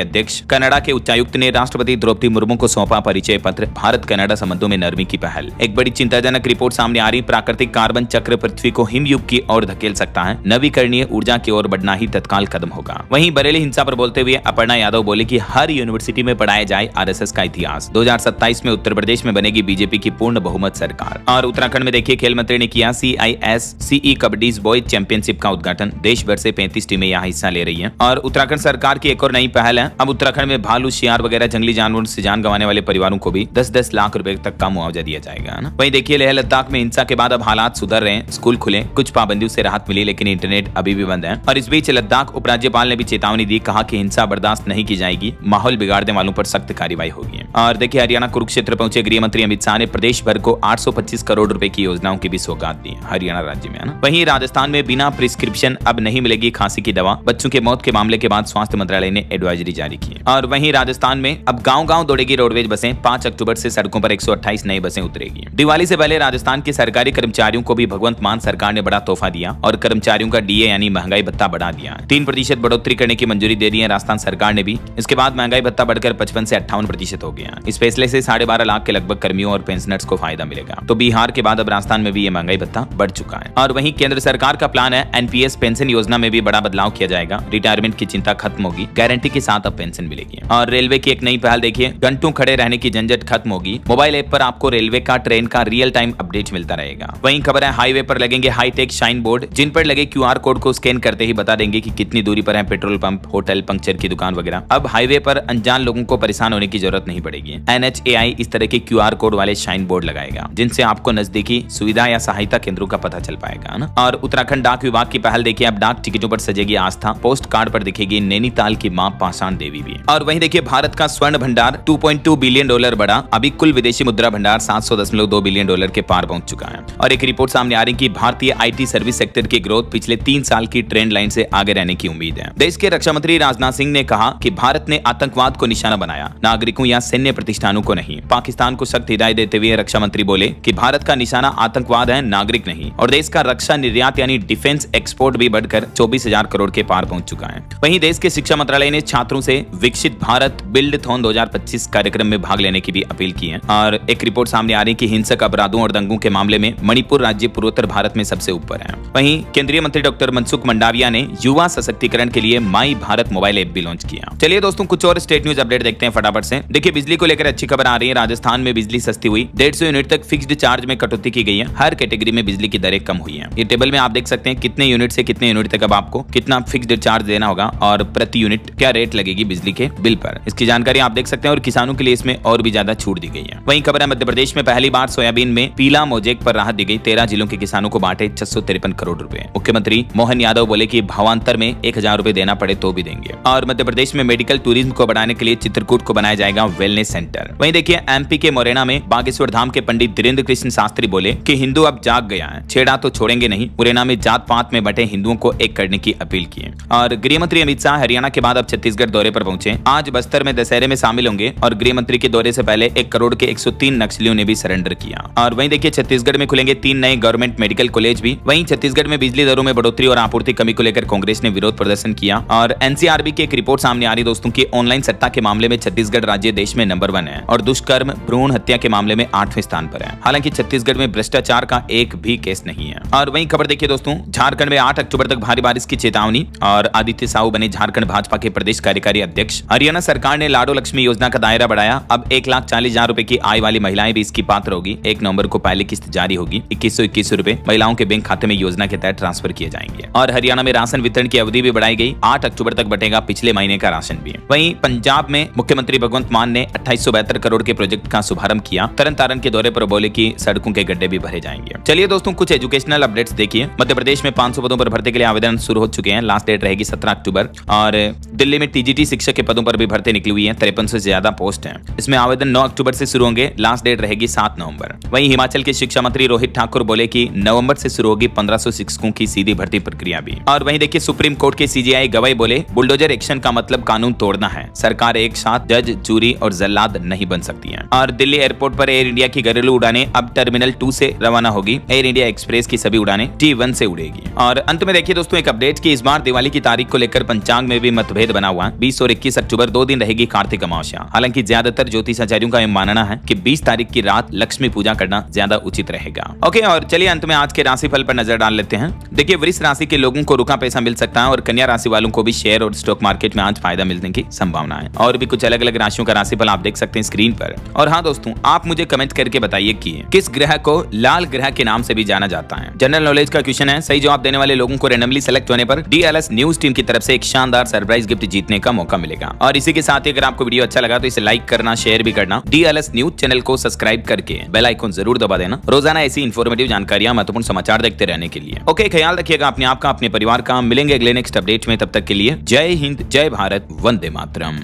अध्यक्ष। कनाडा के उच्चायुक्त ने राष्ट्रपति द्रौपदी मुर्मू को सौंपा परिचय पत्र। भारत कनाडा संबंधों में नरमी की पहल। एक बड़ी चिंताजनक रिपोर्ट सामने आ रही। प्राकृतिक कार्बन चक्र पृथ्वी को हिमयुग की ओर धकेल सकता है। नवीकरणीय ऊर्जा की ओर बढ़ना ही तत्काल कदम होगा। वहीं बरेली हिंसा पर बोलते हुए अपर्णा यादव बोले कि हर यूनिवर्सिटी में पढ़ाया जाए RSS का इतिहास। 2027 में उत्तर प्रदेश में बनेगी बीजेपी की पूर्ण बहुमत सरकार। और उत्तराखंड में देखिए खेल मंत्री ने किया CISCE कबड्डी बॉयज चैंपियनशिप का उद्घाटन। देश भर से 35 टीमें यहाँ हिस्सा ले रही हैं। और उत्तराखंड सरकार की एक और नई पहल है। अब उत्तराखंड में भालू, शियार वगैरह जंगली जानवरों से जान गंवाने वाले परिवारों को भी 10-10 लाख रुपए तक का मुआवजा दिया जाएगा ना। वहीं देखिए लेह लद्दाख में हिंसा के बाद अब हालात सुधर रहे हैं। स्कूल खुले, कुछ पाबंदियों से राहत मिली, लेकिन इंटरनेट अभी भी बंद है। और इस बीच लद्दाख उपराज्यपाल ने भी चेतावनी दी। कहा कि हिंसा बर्दाश्त नहीं की जाएगी। माहौल बिगाड़ने वालों पर सख्त कार्रवाई होगी। और देखिए हरियाणा कुरुक्षेत्र पहुंचे गृह मंत्री अमित शाह ने प्रदेश भर को 825 करोड़ रुपए की योजनाओं की भी सौगात दी हरियाणा राज्य में, है ना। वहीं राजस्थान में बिना प्रिस्क्रिप्शन अब नहीं मिलेगी खांसी की दवा। बच्चों के मौत के मामले के बाद स्वास्थ्य मंत्रालय ने एडवाइजरी जारी की। और वहीं राजस्थान में अब गांव-गांव दौड़ेगी रोडवेज बसें। 5 अक्टूबर से सड़कों पर 128 नई बसें उतरेगी। दिवाली से पहले राजस्थान के सरकारी कर्मचारियों को भी भगवंत मान सरकार ने बड़ा तोहफा दिया और कर्मचारियों का DA यानी महंगाई भत्ता बढ़ा दिया। 3% बढ़ोतरी करने की मंजूरी दे दी है राजस्थान सरकार ने भी। इसके बाद महंगाई भत्ता बढ़कर 55 से 58% हो गया। इस फैसले से 12.5 लाख के लगभग कर्मियों और पेंशनर्स को फायदा मिलेगा। तो बिहार के बाद अब राजस्थान में भी ये महंगाई भत्ता बढ़ चुका है। और वहीं केंद्र सरकार का प्लान है NPS पेंशन योजना में भी बड़ा बदलाव किया जाएगा। रिटायरमेंट की चिंता खत्म होगी। गारंटी के साथ अब पेंशन मिलेगी। और रेलवे की एक नई पहल देखिए, घंटों खड़े रहने की झंझट खत्म होगी। मोबाइल ऐप पर आपको रेलवे का ट्रेन का रियल टाइम अपडेट मिलता रहेगा। वहीं खबर है हाईवे पर लगेंगे हाईटेक शाइन बोर्ड, जिन पर लगे QR कोड को स्कैन करते ही बता देंगे कि कितनी दूरी पर है पेट्रोल पंप, होटल, पंक्चर की दुकान वगैरह। अब हाईवे पर अनजान लोगों को परेशान होने की जरूरत नहीं पड़ेगी। NHAI इस तरह के QR कोड वाले शाइन बोर्ड लगाएगा, जिनसे आपको नजदीकी सुविधा या सहायता केंद्रों का पता चल पाएगा ना। और उत्तराखंड डाक विभाग की पहल देखिए, अब डाक टिकटों पर सजेगी आस्था। पोस्ट कार्ड पर दिखेगी नैनीताल की मां पाषाण देवी भी। और वहीं देखिए भारत का स्वर्ण भंडार $2.2 बिलियन बढ़ा। अभी कुल विदेशी मुद्रा भंडार $700.2 बिलियन के पार पहुंच चुका है। और एक रिपोर्ट सामने आ रही कि भारतीय IT सर्विस सेक्टर की ग्रोथ पिछले 3 साल की ट्रेंड लाइन से आगे रहने की उम्मीद है। देश के रक्षा मंत्री राजनाथ सिंह ने कहा कि भारत ने आतंकवाद को निशाना बनाया, नागरिकों या सैन्य प्रतिष्ठानों को नहीं। पाकिस्तान को सख्त हिदायत देते हुए रक्षा मंत्री बोले कि भारत का निशाना आतंकवाद है, नागरिक नहीं। और देश का रक्षा निर्यात यानी डिफेंस एक्सपोर्ट भी बढ़कर 24,000 करोड़ के पार पहुंच चुका है। वहीं देश के शिक्षा मंत्रालय ने छात्रों से विकसित भारत बिल्डथॉन 2025 कार्यक्रम में भाग लेने की भी अपील की है। और एक रिपोर्ट सामने आ रही कि हिंसक अपराधों और दंगों के मामले में मणिपुर राज्य पूर्वोत्तर भारत में सबसे ऊपर है। वहीं केंद्रीय मंत्री डॉक्टर मनसुख मंडाविया ने युवा सशक्तिकरण के लिए माई भारत मोबाइल ऐप भी लॉन्च किया। चलिए दोस्तों कुछ और स्टेट न्यूज अपडेट देखते हैं फटाफट से। देखिए बिजली को लेकर अच्छी खबर आ रही है। राजस्थान में बिजली सस्ती हुई। 150 यूनिट तक फिक्स्ड चार्ज में कटौती की गई है। हर कैटेगरी में बिजली की दरें कम हुई है। ये टेबल में आप देख सकते हैं कितने यूनिट से कितने यूनिट तक अब आपको कितना फिक्स्ड चार्ज देना होगा और प्रति यूनिट क्या रेट लगेगी बिजली के बिल पर। इसकी जानकारी आप देख सकते हैं और किसानों के लिए इसमें और भी ज्यादा छूट दी गई है। वहीं खबर है मध्य प्रदेश में पहली बार सोयाबीन में पीला मोजेक पर राहत दी गई। 13 जिलों के किसानों को बांटे 653 करोड़ रुपए। मुख्यमंत्री मोहन यादव बोले कि भावांतर में 1000 रुपए देना पड़े तो भी देंगे। और मध्य प्रदेश में मेडिकल टूरिज्म को बढ़ाने के लिए चित्रकूट को बनाया जाएगा वेलनेस सेंटर। वहीं देखिए MP के मोरेना में बागेश्वर धाम के पंडित धीरेन्द्र कृष्ण शास्त्री बोले कि हिंदू अब जाग गया है, छेड़ा तो छोड़ेंगे नहीं। मुरैना में जात पात में बटे हिंदुओं को एक करने की अपील की है। और गृह मंत्री अमित शाह हरियाणा के बाद अब छत्तीसगढ़ दौरे पर पहुंचे। आज बस्तर में दशहरे में शामिल होंगे। और गृह मंत्री के दौरे से पहले 1 करोड़ के 103 नक्सलियों ने भी सरेंडर किया। और वहीं देखिए छत्तीसगढ़ में खुलेंगे 3 नए गवर्नमेंट मेडिकल कॉलेज भी। वहीं छत्तीसगढ़ में बिजली दरों में बढ़ोतरी और आपूर्ति कमी को लेकर कांग्रेस ने विरोध प्रदर्शन किया। और NCRB की एक रिपोर्ट सामने आ रही दोस्तों की ऑनलाइन सट्टा के मामले में छत्तीसगढ़ राज्य देश में नंबर 1 है और दुष्कर्म भ्रूण हत्या के मामले में 8वें स्थान पर है। हालांकि छत्तीसगढ़ में भ्रष्टाचार का एक भी केस नहीं है। और वहीं खबर देखिए दोस्तों, झारखंड में 8 अक्टूबर तक भारी बारिश की चेतावनी। और आदित्य साहू बने झारखंड भाजपा के प्रदेश कार्यकारी अध्यक्ष। हरियाणा सरकार ने लाडो लक्ष्मी योजना का दायरा बढ़ाया। अब 1,40,000 रुपए की आय वाली महिलाएं भी इसकी पात्र होगी। 1 नवंबर को पहली किस्त जारी होगी। 2121 रुपए महिलाओं के बैंक खाते में योजना के तहत ट्रांसफर किए जाएंगे। और हरियाणा में राशन वितरण की अवधि भी बढ़ाई गई। 8 अक्टूबर तक बटेगा पिछले महीने का राशन भी। वहीं पंजाब में मुख्यमंत्री भगवंत मान ने 2872 करोड़ के प्रोजेक्ट का शुभारंभ किया। तरन तारण के दौरे पर बोले कि सड़कों के गड्ढे भी भरे जाएंगे। चलिए दोस्तों कुछ एजुकेशनल अपडेट्स देखिए। मध्य प्रदेश में 500 पदों पर भर्ती के लिए आवेदन शुरू हो चुके हैं। लास्ट डेट रहेगी 17 अक्टूबर। और दिल्ली में TGT शिक्षक के पदों पर भी भर्ती निकली हुई है। 5300 से ज्यादा पोस्ट हैं। इसमें आवेदन 9 अक्टूबर से शुरू होंगे। लास्ट डेट रहेगी 7 नवंबर। वहीं हिमाचल के शिक्षा मंत्री रोहित ठाकुर बोले कि नवंबर से शुरू होगी 1500 शिक्षकों की सीधी भर्ती प्रक्रिया भी। और वहीं देखिए सुप्रीम कोर्ट के सीजेआई गवाही बोले बुलडोजर एक्शन का मतलब कानून तोड़ना है, सरकार एक साथ जज, जूरी और जल्लाद नहीं बन सकती है। और दिल्ली एयरपोर्ट पर एयर इंडिया की घरेलू उड़ानें अब टर्मिनल 2 से रवाना होगी। एयर इंडिया एक्सप्रेस की सभी उड़ानें T1 से उड़ेगी। और अंत में देखिए दोस्तों एक अपडेट की इस बार दिवाली की तारीख को लेकर पंचांग में भी मतभेद बना हुआ है। 20 और 21 अक्टूबर 2 दिन रहेगी कार्तिक अमावस्या। हालांकि ज्यादातर ज्योतिषाचार्यों का यह मानना है कि 20 तारीख की रात लक्ष्मी पूजा करना ज्यादा उचित रहेगा। ओके, और चलिए अंत में आज के राशिफल पर नजर डाल लेते हैं। देखिए वृष राशि के लोगों को रुका पैसा मिल सकता है और कन्या राशि वालों को भी शेयर और स्टॉक मार्केट में आज फायदा मिलने की संभावना है। और भी कुछ अलग अलग राशियों का राशिफल आप देख सकते हैं स्क्रीन पर। और हाँ दोस्तों, आप मुझे कमेंट करके बताइए कि किस ग्रह को लाल ग्रह के नाम से भी जाना जाता है। जनरल नॉलेज का क्वेश्चन है, सही जवाब देने वाले लोगों को रैंडमली सेलेक्ट होने पर DLS न्यूज टीम की तरफ से एक शानदार सरप्राइज गिफ्ट जीतने का मौका मिलेगा। और इसी के साथ ही अगर आपको वीडियो अच्छा लगा तो इसे लाइक करना, शेयर भी करना, DLS न्यूज चैनल को सब्सक्राइब करके बेल आइकन जरूर दबा देना रोजाना ऐसी इन्फॉर्मेटिव जानकारियां, महत्वपूर्ण समाचार देखते रहने के लिए। ओके, ख्याल रखिएगा अपने आप का, अपने परिवार का। मिलेंगे अगले नेक्स्ट अपडेट में, तब तक के लिए जय हिंद, जय भारत, वंदे मातरम।